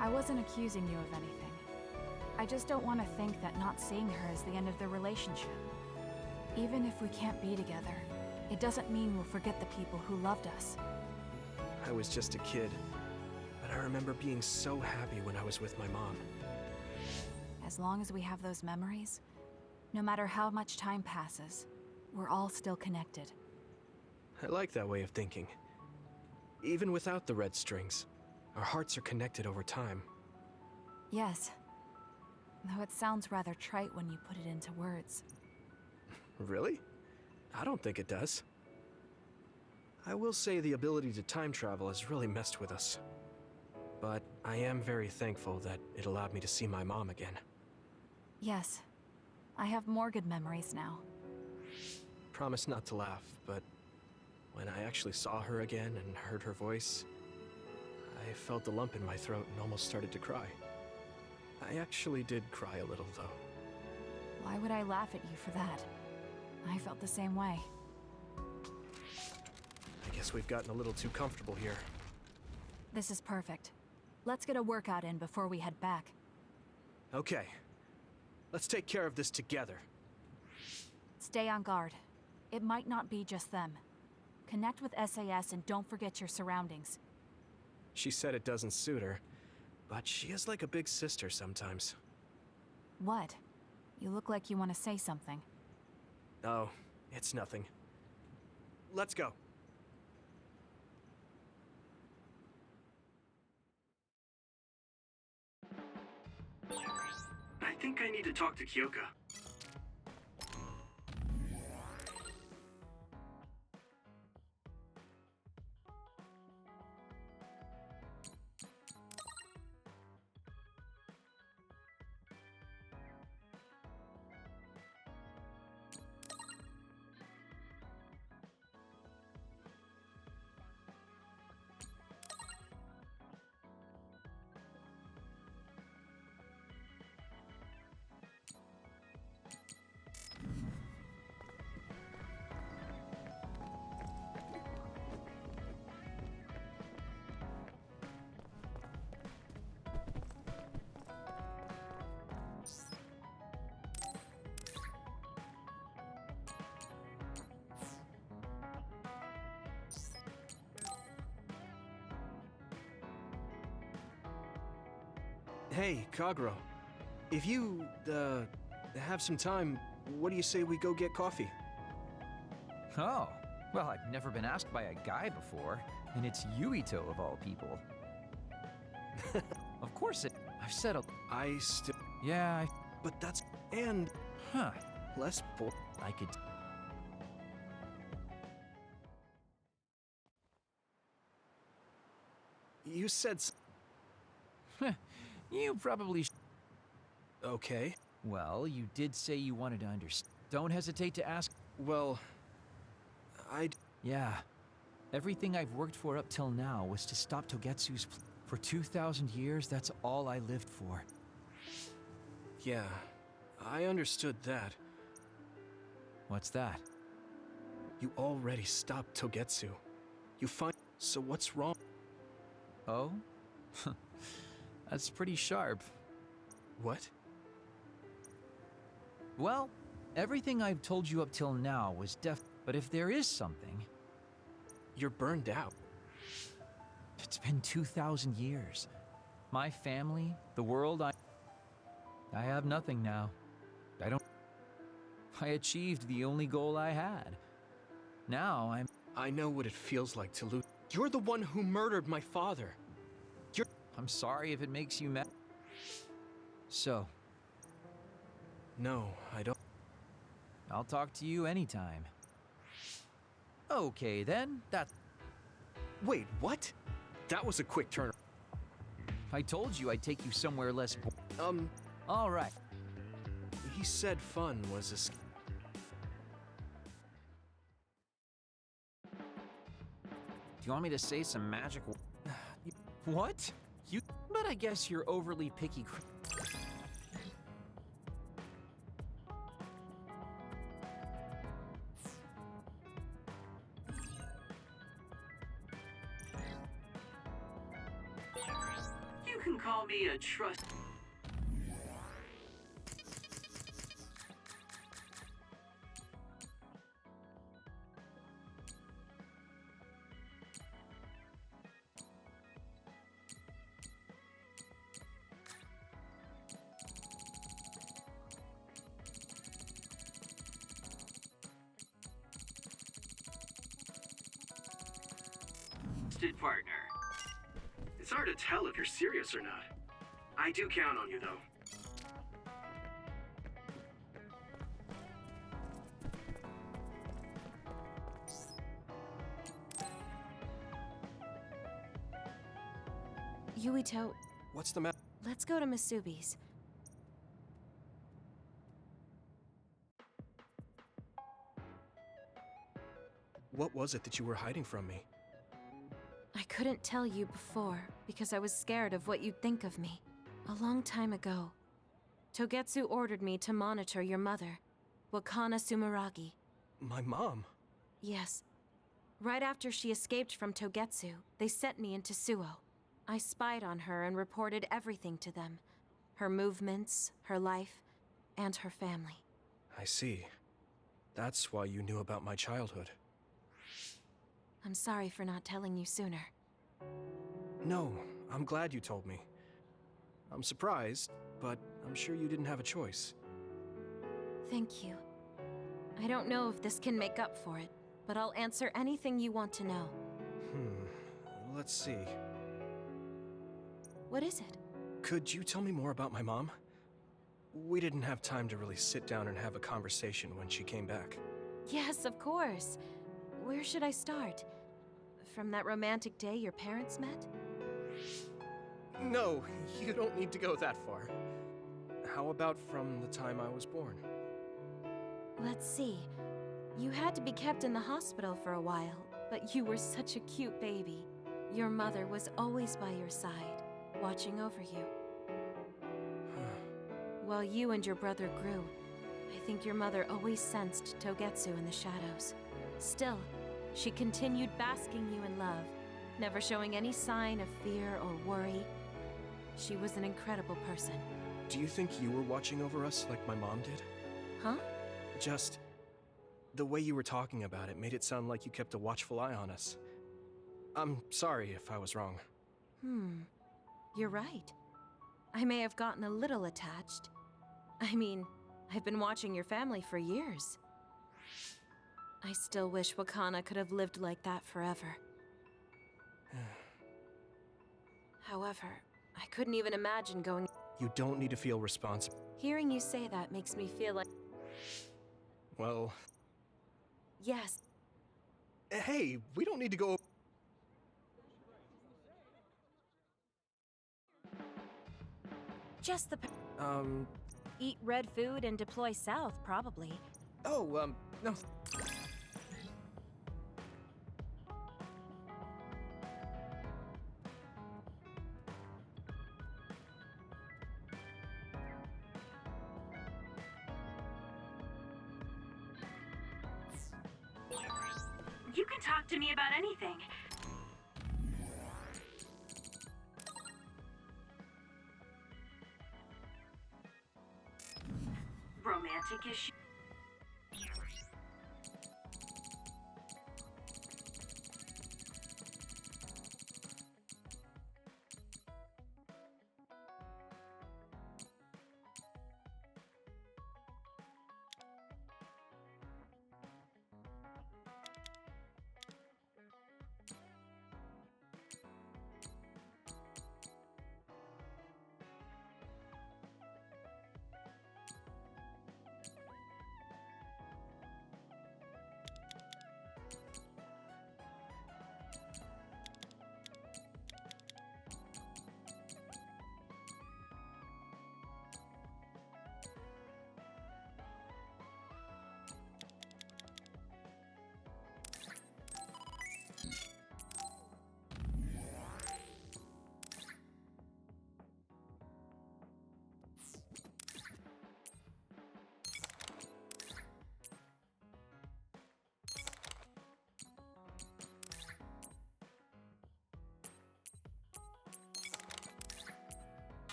[SPEAKER 11] I wasn't accusing you of anything. I just don't want to think that not seeing her is the end of the relationship. Even if we can't be together, it doesn't mean we'll forget the people who loved us.
[SPEAKER 2] I was just a kid, but I remember being so happy when I was with my mom.
[SPEAKER 11] As long as we have those memories, no matter how much time passes, we're all still connected.
[SPEAKER 2] I like that way of thinking. Even without the red strings, our hearts are connected over time.
[SPEAKER 11] Yes. Though it sounds rather trite when you put it into words.
[SPEAKER 2] Really? I don't think it does. I will say the ability to time travel has really messed with us. But I am very thankful that it allowed me to see my mom again.
[SPEAKER 11] Yes. I have more good memories now.
[SPEAKER 2] Promise not to laugh, but when I actually saw her again and heard her voice, I felt a lump in my throat and almost started to cry. I actually did cry a little, though.
[SPEAKER 11] Why would I laugh at you for that? I felt the same way.
[SPEAKER 2] I guess we've gotten a little too comfortable here.
[SPEAKER 11] This is perfect. Let's get a workout in before we head back.
[SPEAKER 2] Okay. Let's take care of this together.
[SPEAKER 11] Stay on guard. It might not be just them. Connect with SAS and don't forget your surroundings.
[SPEAKER 2] She said it doesn't suit her, but she is like a big sister sometimes.
[SPEAKER 11] What? You look like you want to say something.
[SPEAKER 2] Oh, it's nothing. Let's go.
[SPEAKER 6] I think I need to talk to Kyoka.
[SPEAKER 2] Hey, Kagero. If you, have some time, what do you say we go get coffee?
[SPEAKER 12] Oh, well, I've never been asked by a guy before, and it's Yuito of all people. Of course I've said a...
[SPEAKER 2] I still...
[SPEAKER 12] Yeah,
[SPEAKER 2] But that's... And...
[SPEAKER 12] Huh.
[SPEAKER 2] Less bo...
[SPEAKER 12] I could...
[SPEAKER 2] You said...
[SPEAKER 12] You probably...
[SPEAKER 2] Okay.
[SPEAKER 12] Well, you did say you wanted to understand. Don't hesitate to ask.
[SPEAKER 2] Well...
[SPEAKER 12] Yeah. Everything I've worked for up till now was to stop Togetsu's... For 2,000 years, that's all I lived for.
[SPEAKER 2] Yeah. I understood that.
[SPEAKER 12] What's that?
[SPEAKER 2] You already stopped Togetsu. You find... So what's wrong?
[SPEAKER 12] Oh? That's pretty sharp.
[SPEAKER 2] What?
[SPEAKER 12] Well, everything I've told you up till now was but if there is something...
[SPEAKER 2] You're burned out.
[SPEAKER 12] It's been 2,000 years. My family, the world, I have nothing now. I achieved the only goal I had. Now
[SPEAKER 2] I know what it feels like to lose. You're the one who murdered my father.
[SPEAKER 12] I'm sorry if it makes you mad. So,
[SPEAKER 2] No, I don't.
[SPEAKER 12] I'll talk to you anytime. Okay, then.
[SPEAKER 2] Wait, what? That was a quick turn.
[SPEAKER 12] I told you I'd take you somewhere less. All right.
[SPEAKER 2] He said fun was a.
[SPEAKER 12] Do you want me to say some magic? What? You?
[SPEAKER 10] But I guess you're overly picky.
[SPEAKER 6] You can call me a trust. Partner. It's hard to tell if you're serious or not. I do count on you, though.
[SPEAKER 13] Yuito,
[SPEAKER 2] What's the matter?
[SPEAKER 13] let's go to Masubi's.
[SPEAKER 2] What was it that you were hiding from me?
[SPEAKER 13] I couldn't tell you before because I was scared of what you'd think of me. A long time ago, Togetsu ordered me to monitor your mother, Wakana Sumeragi.
[SPEAKER 2] My mom?
[SPEAKER 13] Yes. Right after she escaped from Togetsu, they sent me into Suo. I spied on her and reported everything to them. Her movements, her life, and her family.
[SPEAKER 2] I see. That's why you knew about my childhood.
[SPEAKER 13] I'm sorry for not telling you sooner.
[SPEAKER 2] No, I'm glad you told me. I'm surprised, but I'm sure you didn't have a choice.
[SPEAKER 13] Thank you. I don't know if this can make up for it, but I'll answer anything you want to know.
[SPEAKER 2] Let's see.
[SPEAKER 13] What is it?
[SPEAKER 2] Could you tell me more about my mom? We didn't have time to really sit down and have a conversation when she came back.
[SPEAKER 13] Yes, of course. Where should I start? From that romantic day your parents met?
[SPEAKER 2] No, you don't need to go that far. How about from the time I was born?
[SPEAKER 13] Let's see. You had to be kept in the hospital for a while, but you were such a cute baby. Your mother was always by your side, watching over you. While you and your brother grew, I think your mother always sensed Togetsu in the shadows. Still, she continued basking you in love, never showing any sign of fear or worry. She was an incredible person.
[SPEAKER 2] Do you think you were watching over us like my mom did?
[SPEAKER 13] Huh?
[SPEAKER 2] Just... the way you were talking about it made it sound like you kept a watchful eye on us. I'm sorry if I was wrong.
[SPEAKER 13] You're right. I may have gotten a little attached. I mean, I've been watching your family for years. I still wish Wakana could have lived like that forever. However, I couldn't even imagine going...
[SPEAKER 2] You don't need to feel responsible.
[SPEAKER 13] Hearing you say that makes me feel like...
[SPEAKER 2] Well...
[SPEAKER 13] Yes.
[SPEAKER 2] Hey, we don't need to go...
[SPEAKER 13] Just the... Eat red food and deploy south, probably.
[SPEAKER 2] Oh, no...
[SPEAKER 5] You can talk to me about anything. Romantic issue.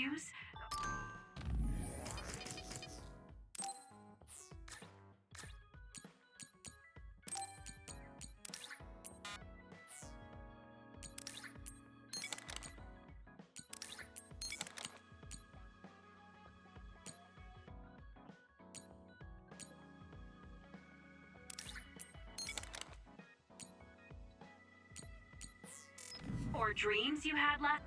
[SPEAKER 5] excuse? Or dreams you had last?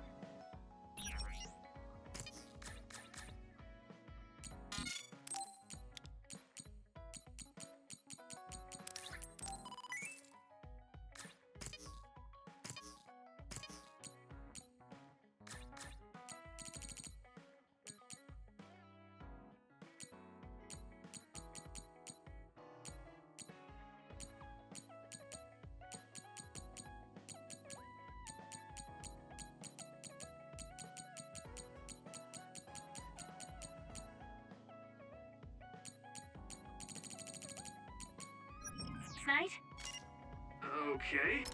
[SPEAKER 5] Night?
[SPEAKER 6] Okay.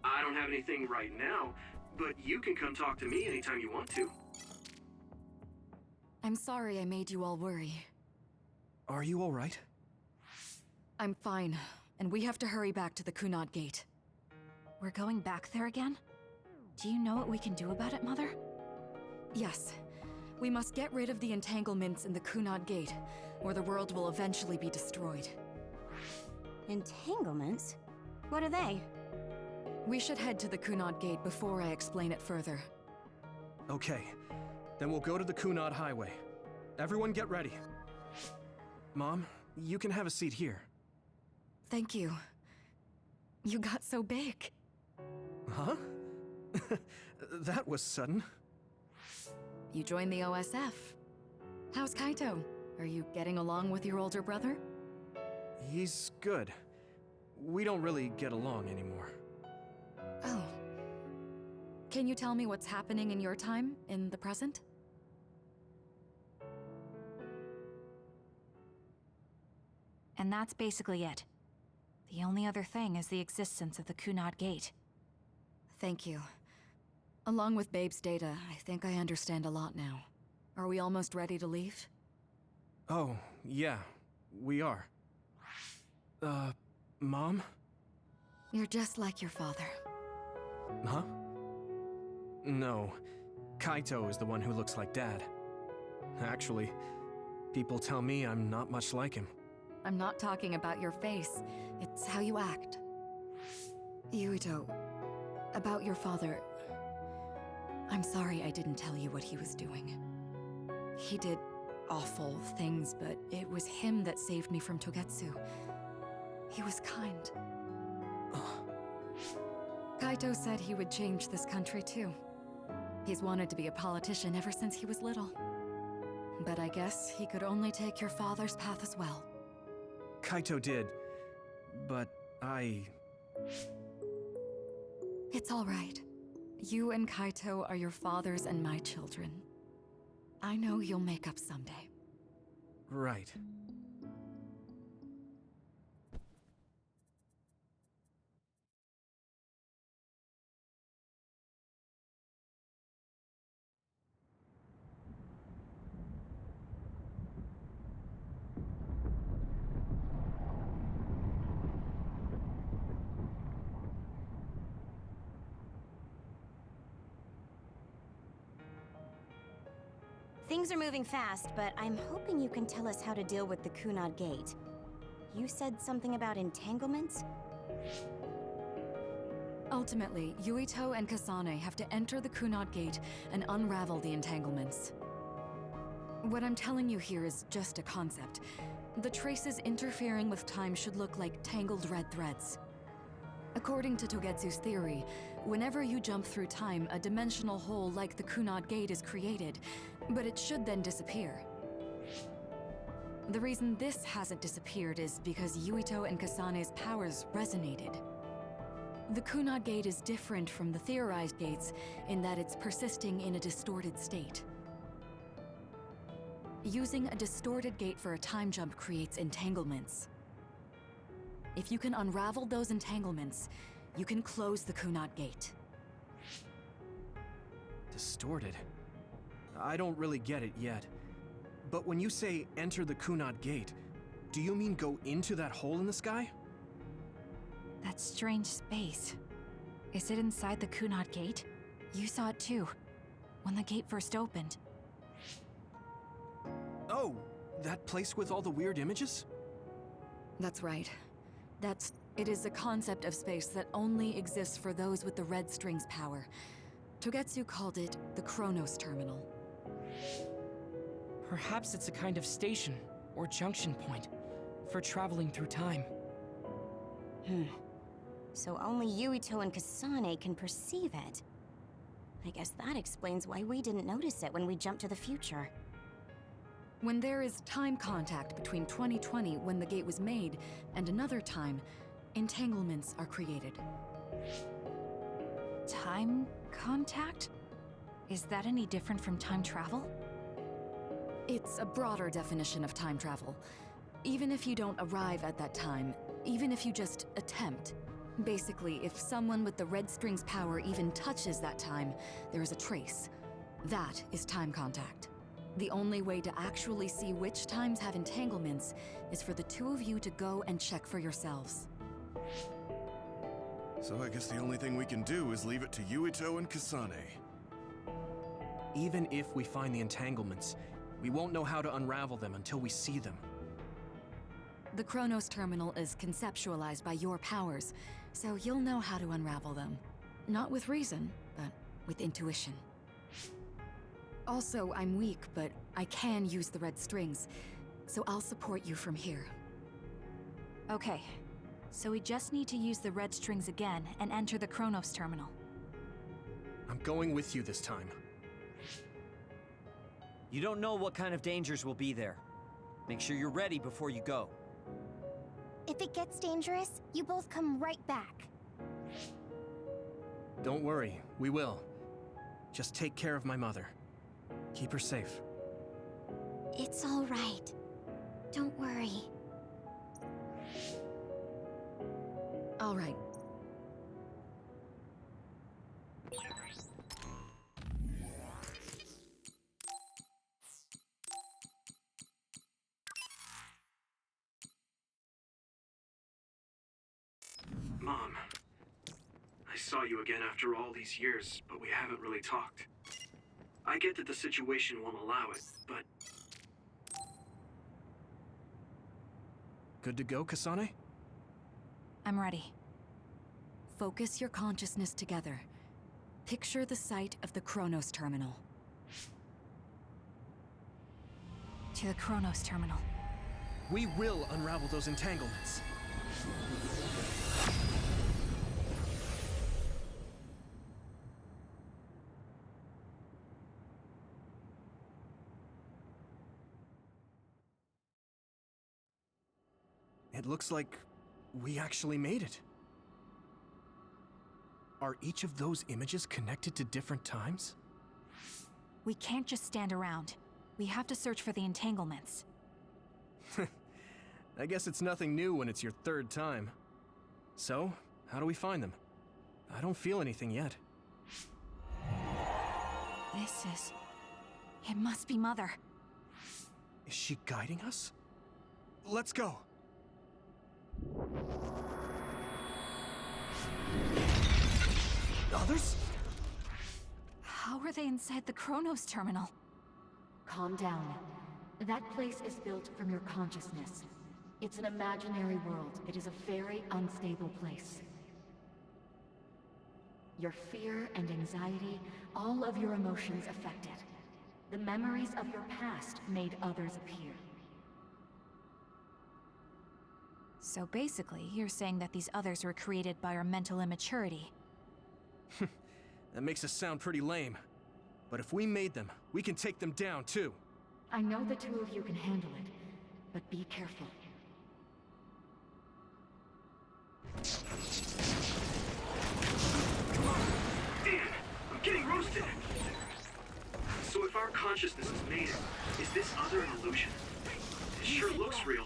[SPEAKER 6] I don't have anything right now, but you can come talk to me anytime you want to.
[SPEAKER 14] I'm sorry I made you all worry.
[SPEAKER 2] Are you alright?
[SPEAKER 14] I'm fine, and we have to hurry back to the Kunad Gate.
[SPEAKER 11] We're going back there again? Do you know what we can do about it, Mother?
[SPEAKER 14] Yes. We must get rid of the entanglements in the Kunad Gate, or the world will eventually be destroyed.
[SPEAKER 3] Entanglements? What are they?
[SPEAKER 14] We should head to the Kunad Gate before I explain it further.
[SPEAKER 2] Okay. Then we'll go to the Kunad Highway. Everyone get ready. Mom, you can have a seat here.
[SPEAKER 14] Thank you. You got so big.
[SPEAKER 2] Huh? That was sudden.
[SPEAKER 14] You joined the OSF. How's Kaito? Are you getting along with your older brother?
[SPEAKER 2] He's good. We don't really get along anymore.
[SPEAKER 14] Oh. Can you tell me what's happening in your time, in the present?
[SPEAKER 11] And that's basically it. The only other thing is the existence of the Kunad Gate.
[SPEAKER 14] Thank you. Along with Babe's data, I think I understand a lot now. Are we almost ready to leave?
[SPEAKER 2] Oh, yeah, we are. Mom?
[SPEAKER 14] You're just like your father.
[SPEAKER 2] Huh? No. Kaito is the one who looks like Dad. Actually, people tell me I'm not much like him.
[SPEAKER 14] I'm not talking about your face. It's how you act. Yuito, about your father... I'm sorry I didn't tell you what he was doing. He did awful things, but it was him that saved me from Togetsu. He was kind. Kaito said he would change this country too. He's wanted to be a politician ever since he was little. But I guess he could only take your father's path as well.
[SPEAKER 2] Kaito did, but
[SPEAKER 14] It's all right. You and Kaito are your father's and my children. I know you'll make up someday.
[SPEAKER 2] Right.
[SPEAKER 3] Things are moving fast, but I'm hoping you can tell us how to deal with the Kunad Gate. You said something about entanglements?
[SPEAKER 14] Ultimately, Yuito and Kasane have to enter the Kunad Gate and unravel the entanglements. What I'm telling you here is just a concept. The traces interfering with time should look like tangled red threads. According to Togetsu's theory, whenever you jump through time, a dimensional hole like the Kunad Gate is created, but it should then disappear. The reason this hasn't disappeared is because Yuito and Kasane's powers resonated. The Kunad Gate is different from the theorized gates in that it's persisting in a distorted state. Using a distorted gate for a time jump creates entanglements. If you can unravel those entanglements, you can close the Kunad Gate.
[SPEAKER 2] Distorted? I don't really get it yet. But when you say enter the Kunad Gate, do you mean go into that hole in the sky?
[SPEAKER 11] That strange space. Is it inside the Kunad Gate? You saw it too, when the gate first opened.
[SPEAKER 2] Oh, that place with all the weird images?
[SPEAKER 14] That's right. It is a concept of space that only exists for those with the red string's power. Togetsu called it the Chronos Terminal.
[SPEAKER 10] Perhaps it's a kind of station or junction point for traveling through time.
[SPEAKER 3] So only Yuito and Kasane can perceive it. I guess that explains why we didn't notice it when we jumped to the future.
[SPEAKER 14] When there is time contact between 2020, when the gate was made, and another time, entanglements are created.
[SPEAKER 11] Time contact? Is that any different from time travel?
[SPEAKER 14] It's a broader definition of time travel. Even if you don't arrive at that time, even if you just attempt. Basically, if someone with the red string's power even touches that time, there is a trace. That is time contact. The only way to actually see which times have entanglements is for the two of you to go and check for yourselves.
[SPEAKER 15] So I guess the only thing we can do is leave it to Yuito and Kasane.
[SPEAKER 2] Even if we find the entanglements, we won't know how to unravel them until we see them.
[SPEAKER 14] The Chronos Terminal is conceptualized by your powers, so you'll know how to unravel them. Not with reason, but with intuition. Also, I'm weak, but I can use the red strings, so I'll support you from here.
[SPEAKER 11] Okay, so we just need to use the red strings again and enter the Chronos Terminal.
[SPEAKER 2] I'm going with you this time.
[SPEAKER 1] You don't know what kind of dangers will be there. Make sure you're ready before you go.
[SPEAKER 3] If it gets dangerous, you both come right back.
[SPEAKER 2] Don't worry, we will. Just take care of my mother. Keep her safe.
[SPEAKER 7] It's all right. Don't worry.
[SPEAKER 14] All right.
[SPEAKER 6] Mom, I saw you again after all these years, but we haven't really talked. I get that the situation won't allow it, but...
[SPEAKER 2] Good to go, Kasane?
[SPEAKER 11] I'm ready.
[SPEAKER 14] Focus your consciousness together. Picture the site of the Chronos Terminal.
[SPEAKER 11] To the Chronos Terminal.
[SPEAKER 2] We will unravel those entanglements. It looks like we actually made it. Are each of those images connected to different times?
[SPEAKER 11] We can't just stand around. We have to search for the entanglements.
[SPEAKER 2] I guess it's nothing new when it's your third time. So, how do we find them? I don't feel anything yet.
[SPEAKER 11] It must be Mother.
[SPEAKER 2] Is she guiding us? Let's go! Others?
[SPEAKER 11] How are they inside the Chronos Terminal?
[SPEAKER 16] Calm down. That place is built from your consciousness. It's an imaginary world. It is a very unstable place. Your fear and anxiety, all of your emotions affected. The memories of your past made others appear.
[SPEAKER 11] So basically, you're saying that these others were created by our mental immaturity.
[SPEAKER 2] That makes us sound pretty lame. But if we made them, we can take them down too.
[SPEAKER 16] I know the two of you can handle it, but be careful.
[SPEAKER 6] Dan, I'm getting roasted! So if our consciousness is made it, is this other an illusion? It sure looks real.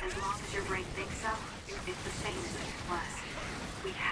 [SPEAKER 5] As long as your brain thinks so, it's the same as it was. We have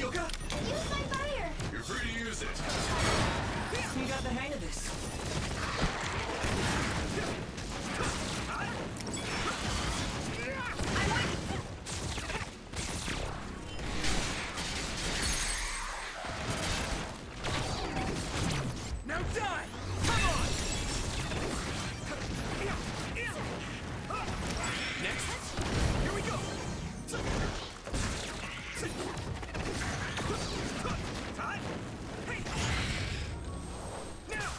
[SPEAKER 17] Yoga?
[SPEAKER 8] Use my fire!
[SPEAKER 17] You're free to use it.
[SPEAKER 10] You got the hang of this.
[SPEAKER 17] Now die! Come on! Next. Here we go. Time. Hey. Now.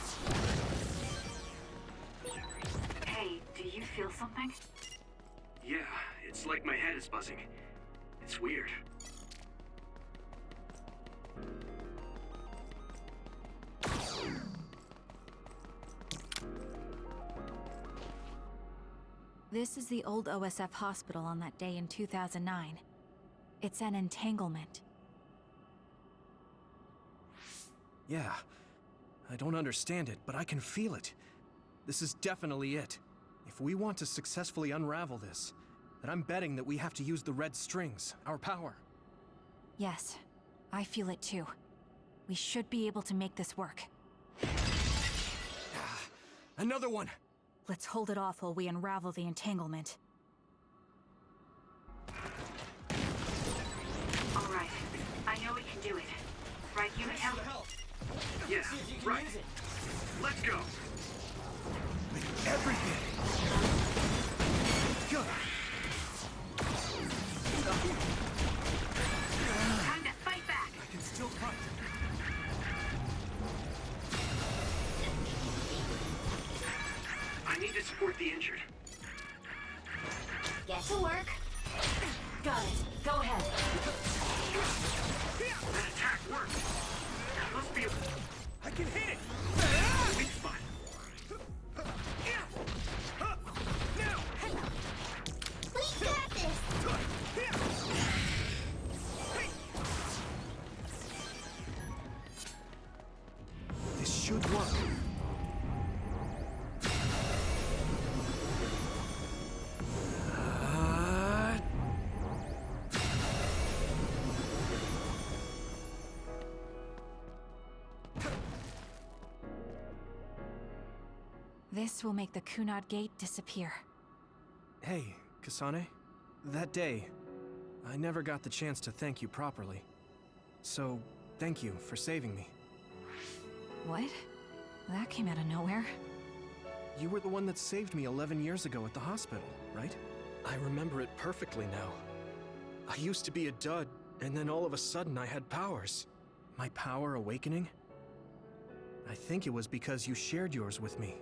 [SPEAKER 5] Hey, do you feel something?
[SPEAKER 6] Yeah, it's like my head is buzzing. It's weird.
[SPEAKER 11] This is the old OSF hospital on that day in 2009. It's an entanglement.
[SPEAKER 2] Yeah. I don't understand it, but I can feel it. This is definitely it. If we want to successfully unravel this, then I'm betting that we have to use the red strings, our power.
[SPEAKER 11] Yes, I feel it too. We should be able to make this work.
[SPEAKER 2] Another one!
[SPEAKER 11] Let's hold it off while we unravel the entanglement.
[SPEAKER 5] All right. I know we can do it. Right, you and help.
[SPEAKER 6] Yeah, right. Let's go.
[SPEAKER 17] Everything. Good.
[SPEAKER 5] Time to fight back.
[SPEAKER 17] I can still fight.
[SPEAKER 6] I need to support the injured.
[SPEAKER 8] Get to work. Got it. Go ahead.
[SPEAKER 6] That attack worked. That must be a...
[SPEAKER 17] I can hit it.
[SPEAKER 6] weak spot.
[SPEAKER 17] Now.
[SPEAKER 8] We got this.
[SPEAKER 2] This should work.
[SPEAKER 11] This will make the Kunad Gate disappear.
[SPEAKER 2] Hey, Kasane. That day, I never got the chance to thank you properly. So, thank you for saving me.
[SPEAKER 11] What? That came out of nowhere.
[SPEAKER 2] You were the one that saved me 11 years ago at the hospital, right? I remember it perfectly now. I used to be a dud, and then all of a sudden I had powers. My power awakening? I think it was because you shared yours with me.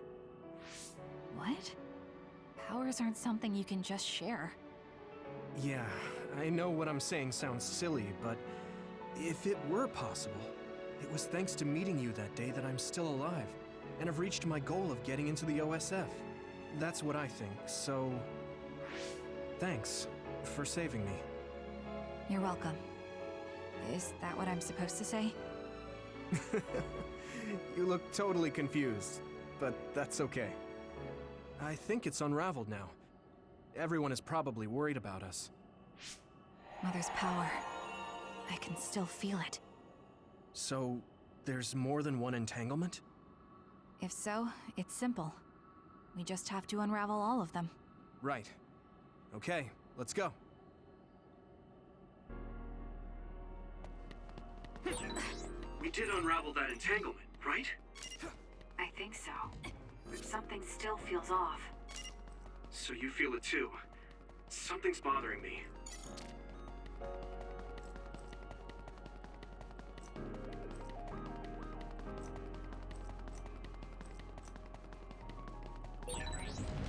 [SPEAKER 11] What? Powers aren't something you can just share.
[SPEAKER 2] Yeah, I know what I'm saying sounds silly, but if it were possible, it was thanks to meeting you that day that I'm still alive, and have reached my goal of getting into the OSF. That's what I think, so... thanks for saving me.
[SPEAKER 11] You're welcome. Is that what I'm supposed to say?
[SPEAKER 2] You look totally confused, but that's okay. I think it's unraveled now. Everyone is probably worried about us.
[SPEAKER 11] Mother's power. I can still feel it.
[SPEAKER 2] So, there's more than one entanglement?
[SPEAKER 11] If so, it's simple. We just have to unravel all of them.
[SPEAKER 2] Right. Okay, let's go.
[SPEAKER 6] We did unravel that entanglement, right?
[SPEAKER 5] I think so. But something still feels off.
[SPEAKER 6] So you feel it too. Something's bothering me.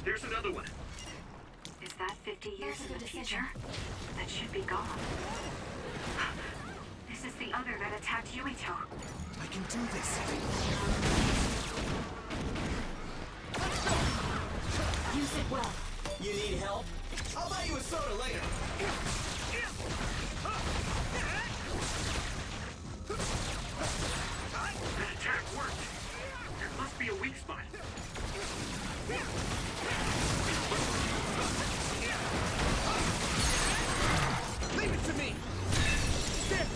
[SPEAKER 6] There's another one.
[SPEAKER 5] Is that 50 years
[SPEAKER 8] That's a
[SPEAKER 5] in the
[SPEAKER 8] good
[SPEAKER 5] future?
[SPEAKER 8] decision.
[SPEAKER 5] That should be gone. This is the other that attacked Yuito.
[SPEAKER 17] I can do this.
[SPEAKER 8] Use it well.
[SPEAKER 17] You need help? I'll buy you a soda later.
[SPEAKER 6] That attack worked. There must be a weak spot.
[SPEAKER 17] Leave it to me. There.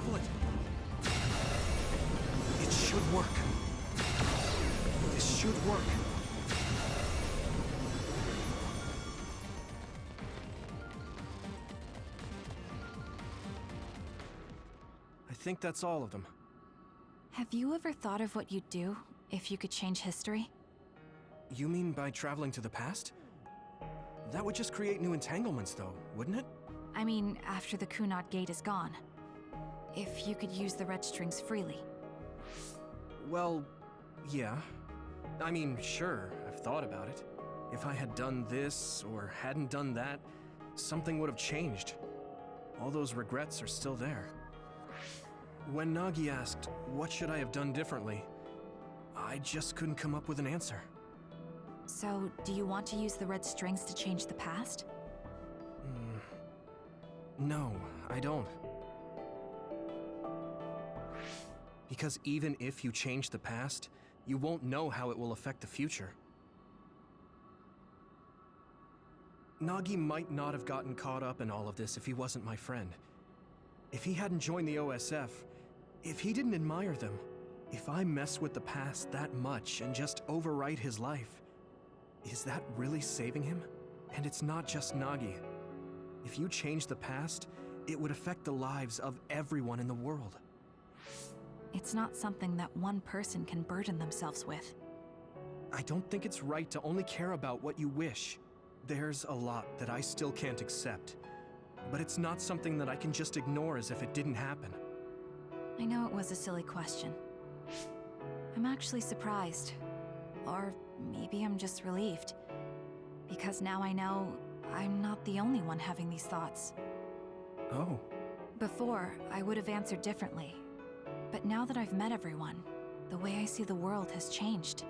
[SPEAKER 2] Unravel it! It should work. This should work. I think that's all of them.
[SPEAKER 11] Have you ever thought of what you'd do if you could change history?
[SPEAKER 2] You mean by traveling to the past? That would just create new entanglements, though, wouldn't it?
[SPEAKER 11] I mean, after the Kunad Gate is gone. If you could use the red strings freely.
[SPEAKER 2] Well, yeah. I mean, sure, I've thought about it. If I had done this, or hadn't done that, something would have changed. All those regrets are still there. When Nagi asked, what should I have done differently, I just couldn't come up with an answer.
[SPEAKER 11] So, do you want to use the red strings to change the past?
[SPEAKER 2] No, I don't. Because even if you change the past, you won't know how it will affect the future. Nagi might not have gotten caught up in all of this if he wasn't my friend. If he hadn't joined the OSF, if he didn't admire them, if I mess with the past that much and just overwrite his life, is that really saving him? And it's not just Nagi. If you change the past, it would affect the lives of everyone in the world.
[SPEAKER 11] It's not something that one person can burden themselves with.
[SPEAKER 2] I don't think it's right to only care about what you wish. There's a lot that I still can't accept, but it's not something that I can just ignore as if it didn't happen.
[SPEAKER 11] I know it was a silly question. I'm actually surprised. Or maybe I'm just relieved. Because now I know I'm not the only one having these thoughts.
[SPEAKER 2] Oh.
[SPEAKER 11] Before, I would have answered differently. But now that I've met everyone, the way I see the world has changed.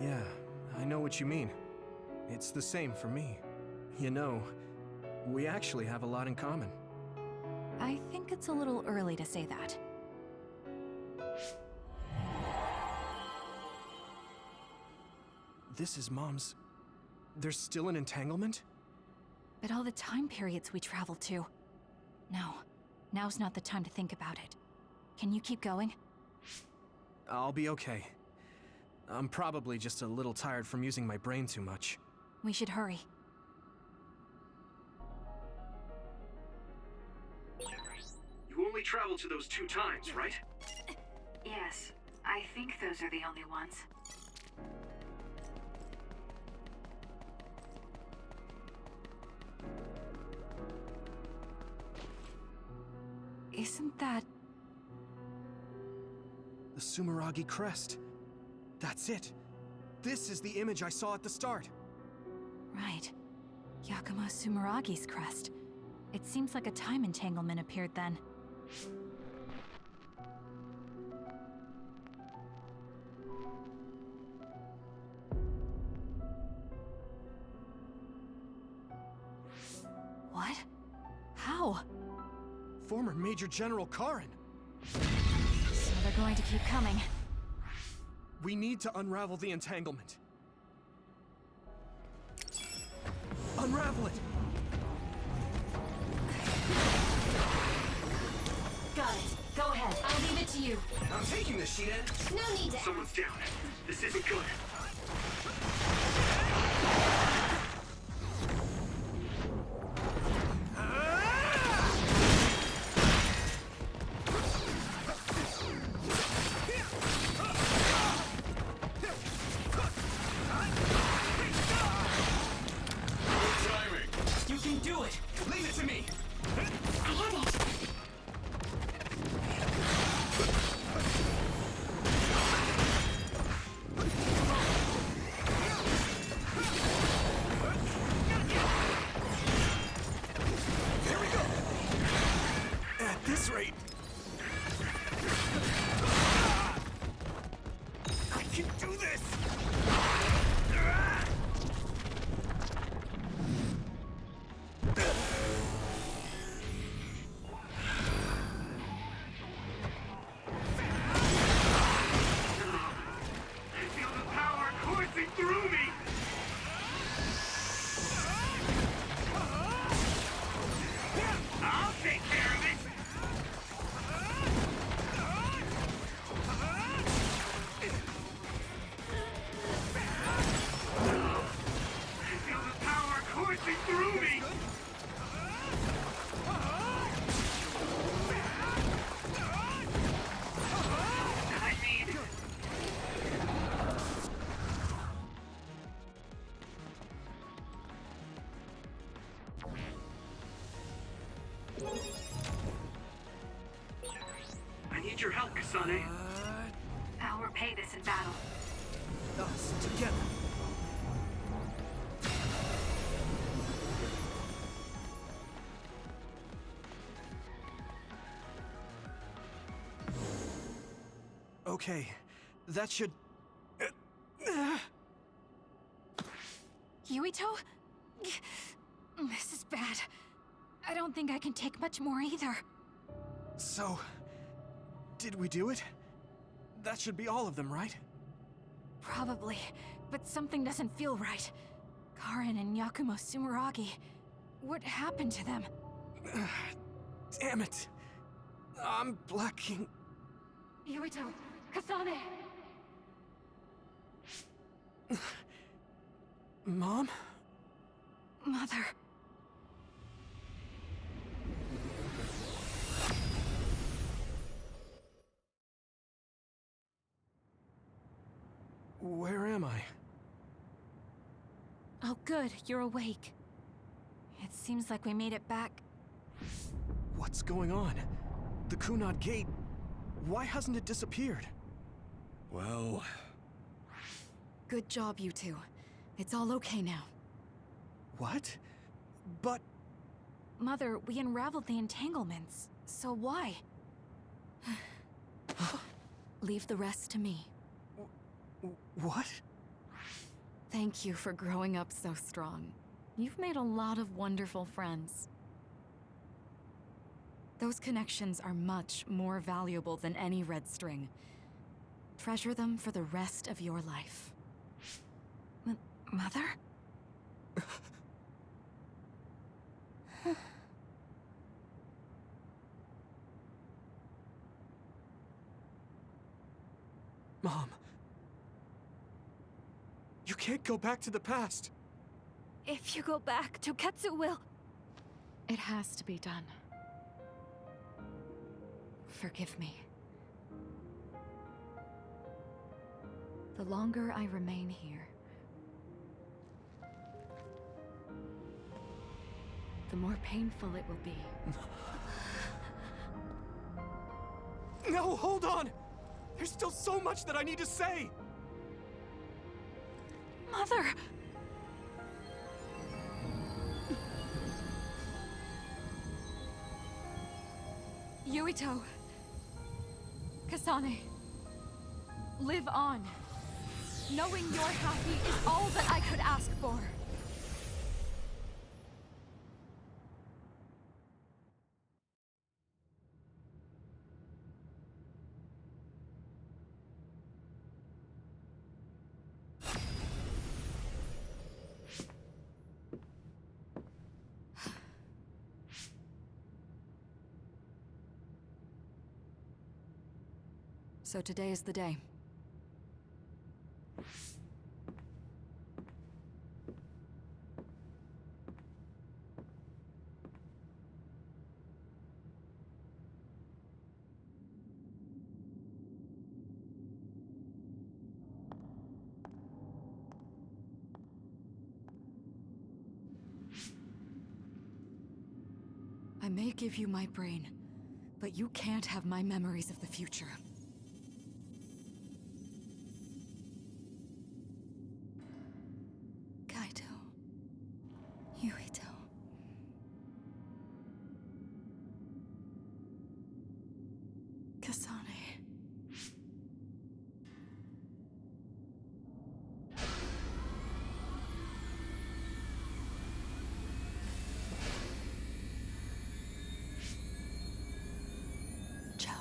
[SPEAKER 2] Yeah, I know what you mean. It's the same for me. You know, we actually have a lot in common.
[SPEAKER 11] I think it's a little early to say that.
[SPEAKER 2] This is Mom's... There's still an entanglement?
[SPEAKER 11] But all the time periods we traveled to. No, now's not the time to think about it. Can you keep going?
[SPEAKER 2] I'll be okay. I'm probably just a little tired from using my brain too much.
[SPEAKER 11] We should hurry.
[SPEAKER 6] You only traveled to those 2 times, right?
[SPEAKER 5] Yes, I think those are the only ones.
[SPEAKER 11] Isn't that...
[SPEAKER 2] The Sumeragi crest. That's it. This is the image I saw at the start.
[SPEAKER 11] Right. Yakumo Sumeragi's crest. It seems like a time entanglement appeared then. What? How?
[SPEAKER 2] Former Major General Karin.
[SPEAKER 11] So they're going to keep coming.
[SPEAKER 2] We need to unravel the entanglement. Unravel it!
[SPEAKER 16] Got it. Go ahead. I'll leave it to you.
[SPEAKER 17] I'm taking this, Sheetan.
[SPEAKER 3] No need to
[SPEAKER 6] Someone's down. This isn't good.
[SPEAKER 17] You can do it. Leave it to me.
[SPEAKER 3] I had it.
[SPEAKER 17] Here we go. At this rate, I can do this.
[SPEAKER 6] need your help, Kasane.
[SPEAKER 5] I'll repay this in battle.
[SPEAKER 2] Us together. Okay, that should...
[SPEAKER 11] Yuito? This is bad. I don't think I can take much more either.
[SPEAKER 2] So, did we do it? That should be all of them, right?
[SPEAKER 11] Probably, but something doesn't feel right. Karin and Yakumo Sumeragi. What happened to them?
[SPEAKER 2] Damn it. I'm blacking...
[SPEAKER 16] Yuito! Kasane!
[SPEAKER 2] Mom?
[SPEAKER 11] Mother...
[SPEAKER 2] Where am I?
[SPEAKER 11] Oh good, you're awake. It seems like we made it back.
[SPEAKER 2] What's going on? The Kunad Gate... Why hasn't it disappeared?
[SPEAKER 15] Well...
[SPEAKER 14] Good job, you two. It's all okay now.
[SPEAKER 2] What? But...
[SPEAKER 11] Mother, we unraveled the entanglements. So why?
[SPEAKER 14] Leave the rest to me.
[SPEAKER 2] What?
[SPEAKER 14] Thank you for growing up so strong. You've made a lot of wonderful friends. Those connections are much more valuable than any red string. Treasure them for the rest of your life.
[SPEAKER 11] Mother?
[SPEAKER 2] Mom. You can't go back to the past.
[SPEAKER 11] If you go back, Toketsu will...
[SPEAKER 14] It has to be done. Forgive me. The longer I remain here, the more painful it will be.
[SPEAKER 2] No, hold on! There's still so much that I need to say!
[SPEAKER 11] Mother! Yuito. Kasane. Live on. Knowing you're happy is all that I could ask for.
[SPEAKER 14] So today is the day. I may give you my brain, but you can't have my memories of the future. Yuito. Kasane. Joe.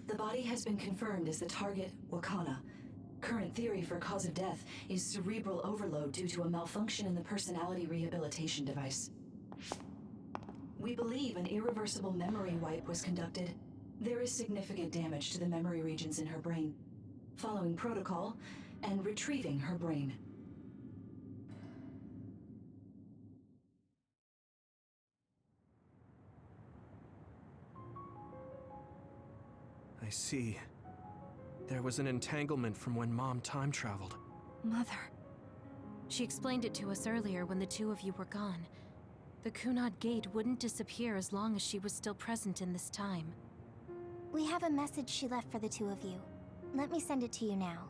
[SPEAKER 18] The body has been confirmed as the target, Wakana. Current theory for cause of death is cerebral overload due to a malfunction in the personality rehabilitation device. We believe an irreversible memory wipe was conducted. There is significant damage to the memory regions in her brain. Following protocol and retrieving her brain.
[SPEAKER 2] I see. There was an entanglement from when Mom time traveled.
[SPEAKER 13] Mother. She explained it to us earlier when the two of you were gone. The Kunad Gate wouldn't disappear as long as she was still present in this time.
[SPEAKER 3] We have a message she left for the two of you. Let me send it to you now.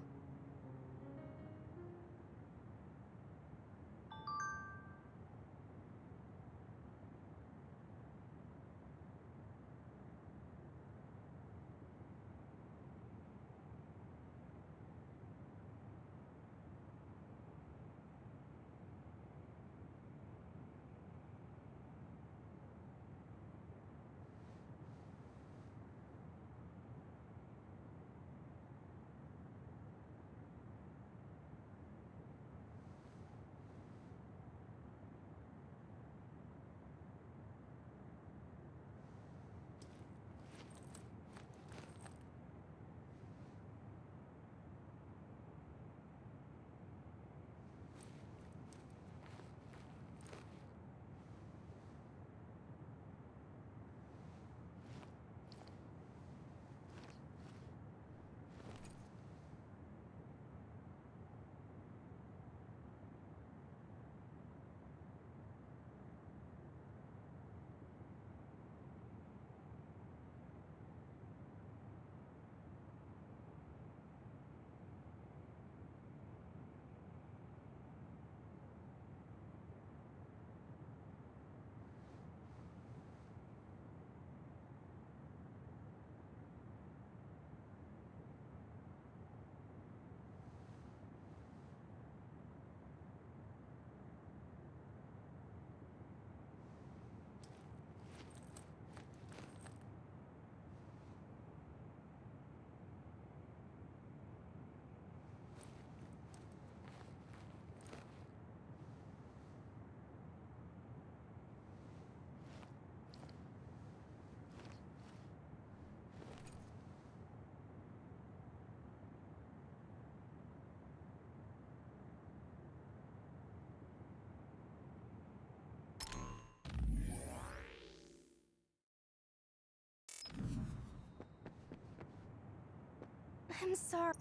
[SPEAKER 3] I'm sorry.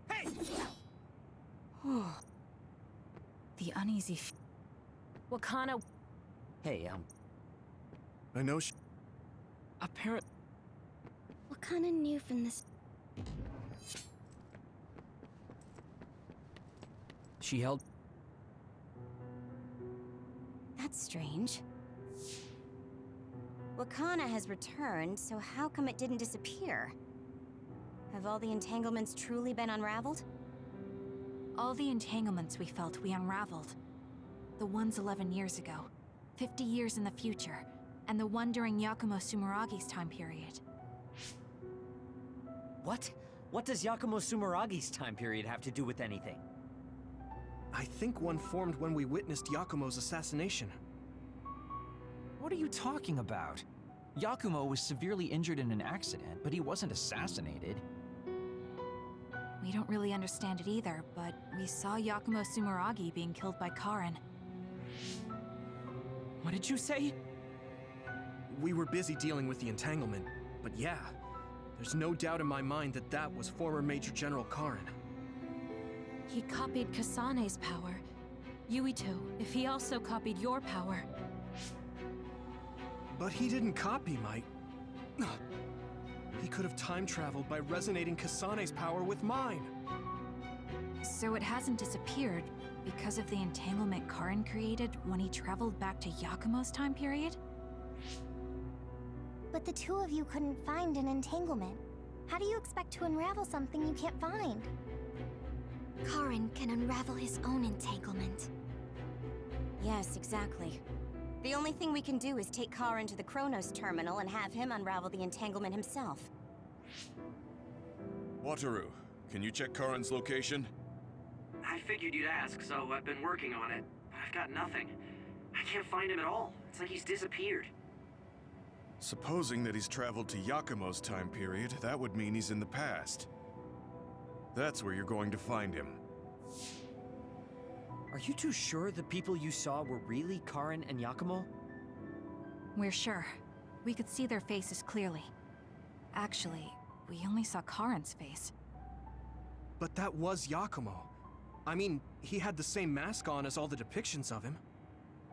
[SPEAKER 11] Hey! The uneasy
[SPEAKER 13] Wakana.
[SPEAKER 1] Hey,
[SPEAKER 15] I know
[SPEAKER 10] Apparently.
[SPEAKER 3] What kind of knew from this?
[SPEAKER 1] she held.
[SPEAKER 3] That's strange. Wakana has returned, so how come it didn't disappear? Have all the entanglements truly been unraveled?
[SPEAKER 11] All the entanglements we felt, we unraveled. The ones 11 years ago, 50 years in the future, and the one during Yakumo Sumeragi's time period.
[SPEAKER 1] What? What does Yakumo Sumeragi's time period have to do with anything?
[SPEAKER 2] I think one formed when we witnessed Yakumo's assassination.
[SPEAKER 12] What are you talking about? Yakumo was severely injured in an accident, but he wasn't assassinated.
[SPEAKER 11] We don't really understand it either, but we saw Yakumo Sumeragi being killed by Karin.
[SPEAKER 10] What did you say?
[SPEAKER 2] We were busy dealing with the entanglement, but yeah, there's no doubt in my mind that that was former Major General Karin.
[SPEAKER 13] He copied Kasane's power. Yuito, if he also copied your power.
[SPEAKER 2] But he didn't copy my... He could have time traveled by resonating Kasane's power with mine.
[SPEAKER 11] So it hasn't disappeared because of the entanglement Karin created when he traveled back to Yakumo's time period?
[SPEAKER 3] But the two of you couldn't find an entanglement. How do you expect to unravel something you can't find?
[SPEAKER 7] Karin can unravel his own entanglement.
[SPEAKER 3] Yes, exactly. The only thing we can do is take Karin to the Chronos terminal and have him unravel the entanglement himself.
[SPEAKER 15] Wataru, can you check Karin's location?
[SPEAKER 9] I figured you'd ask, so I've been working on it, but I've got nothing.
[SPEAKER 6] I can't find him at all. It's like he's disappeared.
[SPEAKER 15] Supposing that he's traveled to Yakumo's time period, that would mean he's in the past. That's where you're going to find him.
[SPEAKER 1] Are you two sure the people you saw were really Karin and Yakumo?
[SPEAKER 11] We're sure. We could see their faces clearly. Actually, we only saw Karin's face.
[SPEAKER 2] But that was Yakumo. I mean, he had the same mask on as all the depictions of him.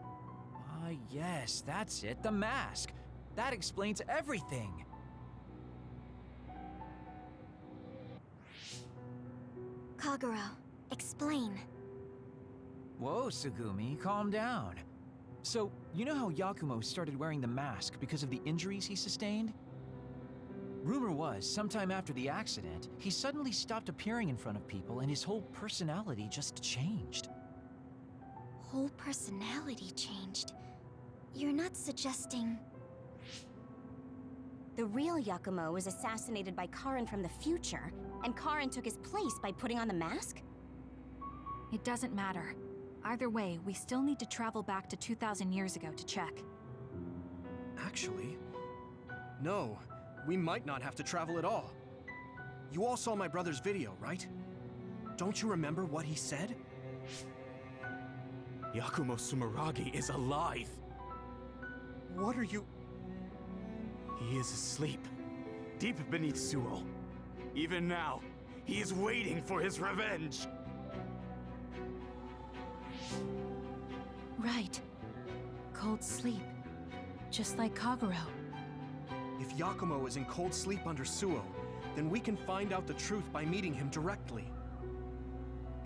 [SPEAKER 12] Ah, yes, that's it, the mask. That explains everything.
[SPEAKER 7] Kagero, explain.
[SPEAKER 12] Whoa, Tsugumi, calm down. So, you know how Yakumo started wearing the mask because of the injuries he sustained? Rumor was, sometime after the accident, he suddenly stopped appearing in front of people and his whole personality just changed.
[SPEAKER 7] Whole personality changed? You're not suggesting...
[SPEAKER 3] The real Yakumo was assassinated by Karin from the future, and Karin took his place by putting on the mask?
[SPEAKER 11] It doesn't matter. Either way, we still need to travel back to 2,000 years ago to check.
[SPEAKER 2] Actually, no. We might not have to travel at all. You all saw my brother's video, right? Don't you remember what he said?
[SPEAKER 17] Yakumo Sumeragi is alive.
[SPEAKER 2] What are you...
[SPEAKER 17] He is asleep, deep beneath Suo. Even now, he is waiting for his revenge.
[SPEAKER 11] Right. Cold sleep. Just like Kagero.
[SPEAKER 2] If Yakumo is in cold sleep under Suo, then we can find out the truth by meeting him directly.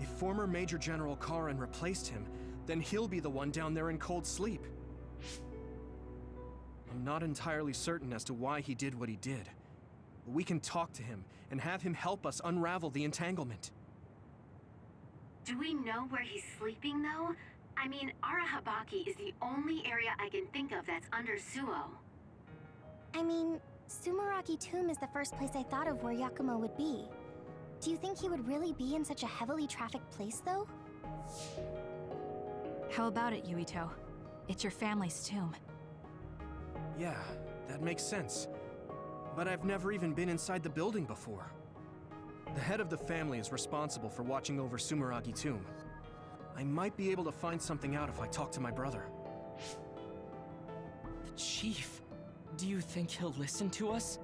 [SPEAKER 2] If former Major General Karin replaced him, then he'll be the one down there in cold sleep. I'm not entirely certain as to why he did what he did. But we can talk to him and have him help us unravel the entanglement.
[SPEAKER 5] Do we know where he's sleeping, though? I mean, Arahabaki is the only area I can think of that's under Suo.
[SPEAKER 3] I mean, Sumeragi Tomb is the first place I thought of where Yakumo would be. Do you think he would really be in such a heavily trafficked place, though?
[SPEAKER 11] How about it, Yuito? It's your family's tomb.
[SPEAKER 2] Yeah, that makes sense. But I've never even been inside the building before. The head of the family is responsible for watching over Sumeragi Tomb. I might be able to find something out if I talk to my brother.
[SPEAKER 10] The chief. Do you think he'll listen to us?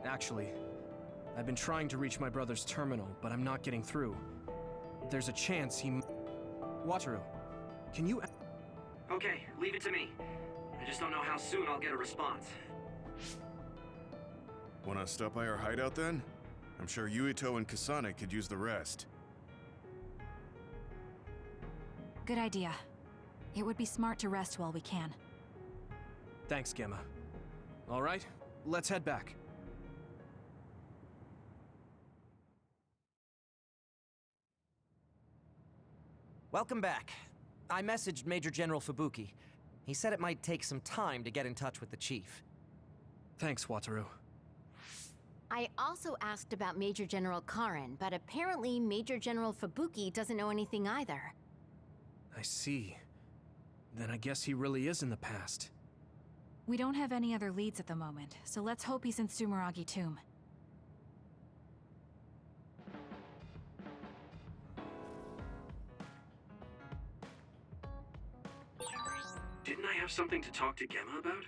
[SPEAKER 2] Actually, I've been trying to reach my brother's terminal, but I'm not getting through. There's a chance he... Wataru, can you...
[SPEAKER 6] Okay, leave it to me. I just don't know how soon I'll get a response.
[SPEAKER 15] Wanna stop by our hideout then? I'm sure Yuito and Kasane could use the rest.
[SPEAKER 11] Good idea. It would be smart to rest while we can.
[SPEAKER 2] Thanks, Gemma. All right, let's head back.
[SPEAKER 19] Welcome back. I messaged Major General Fubuki. He said it might take some time to get in touch with the chief.
[SPEAKER 2] Thanks, Wataru.
[SPEAKER 20] I also asked about Major General Karin, but apparently Major General Fubuki doesn't know anything either.
[SPEAKER 2] I see. Then I guess he really is in the past.
[SPEAKER 11] We don't have any other leads at the moment, so let's hope he's in Sumeragi Tomb.
[SPEAKER 6] Didn't I have something to talk to Gemma about?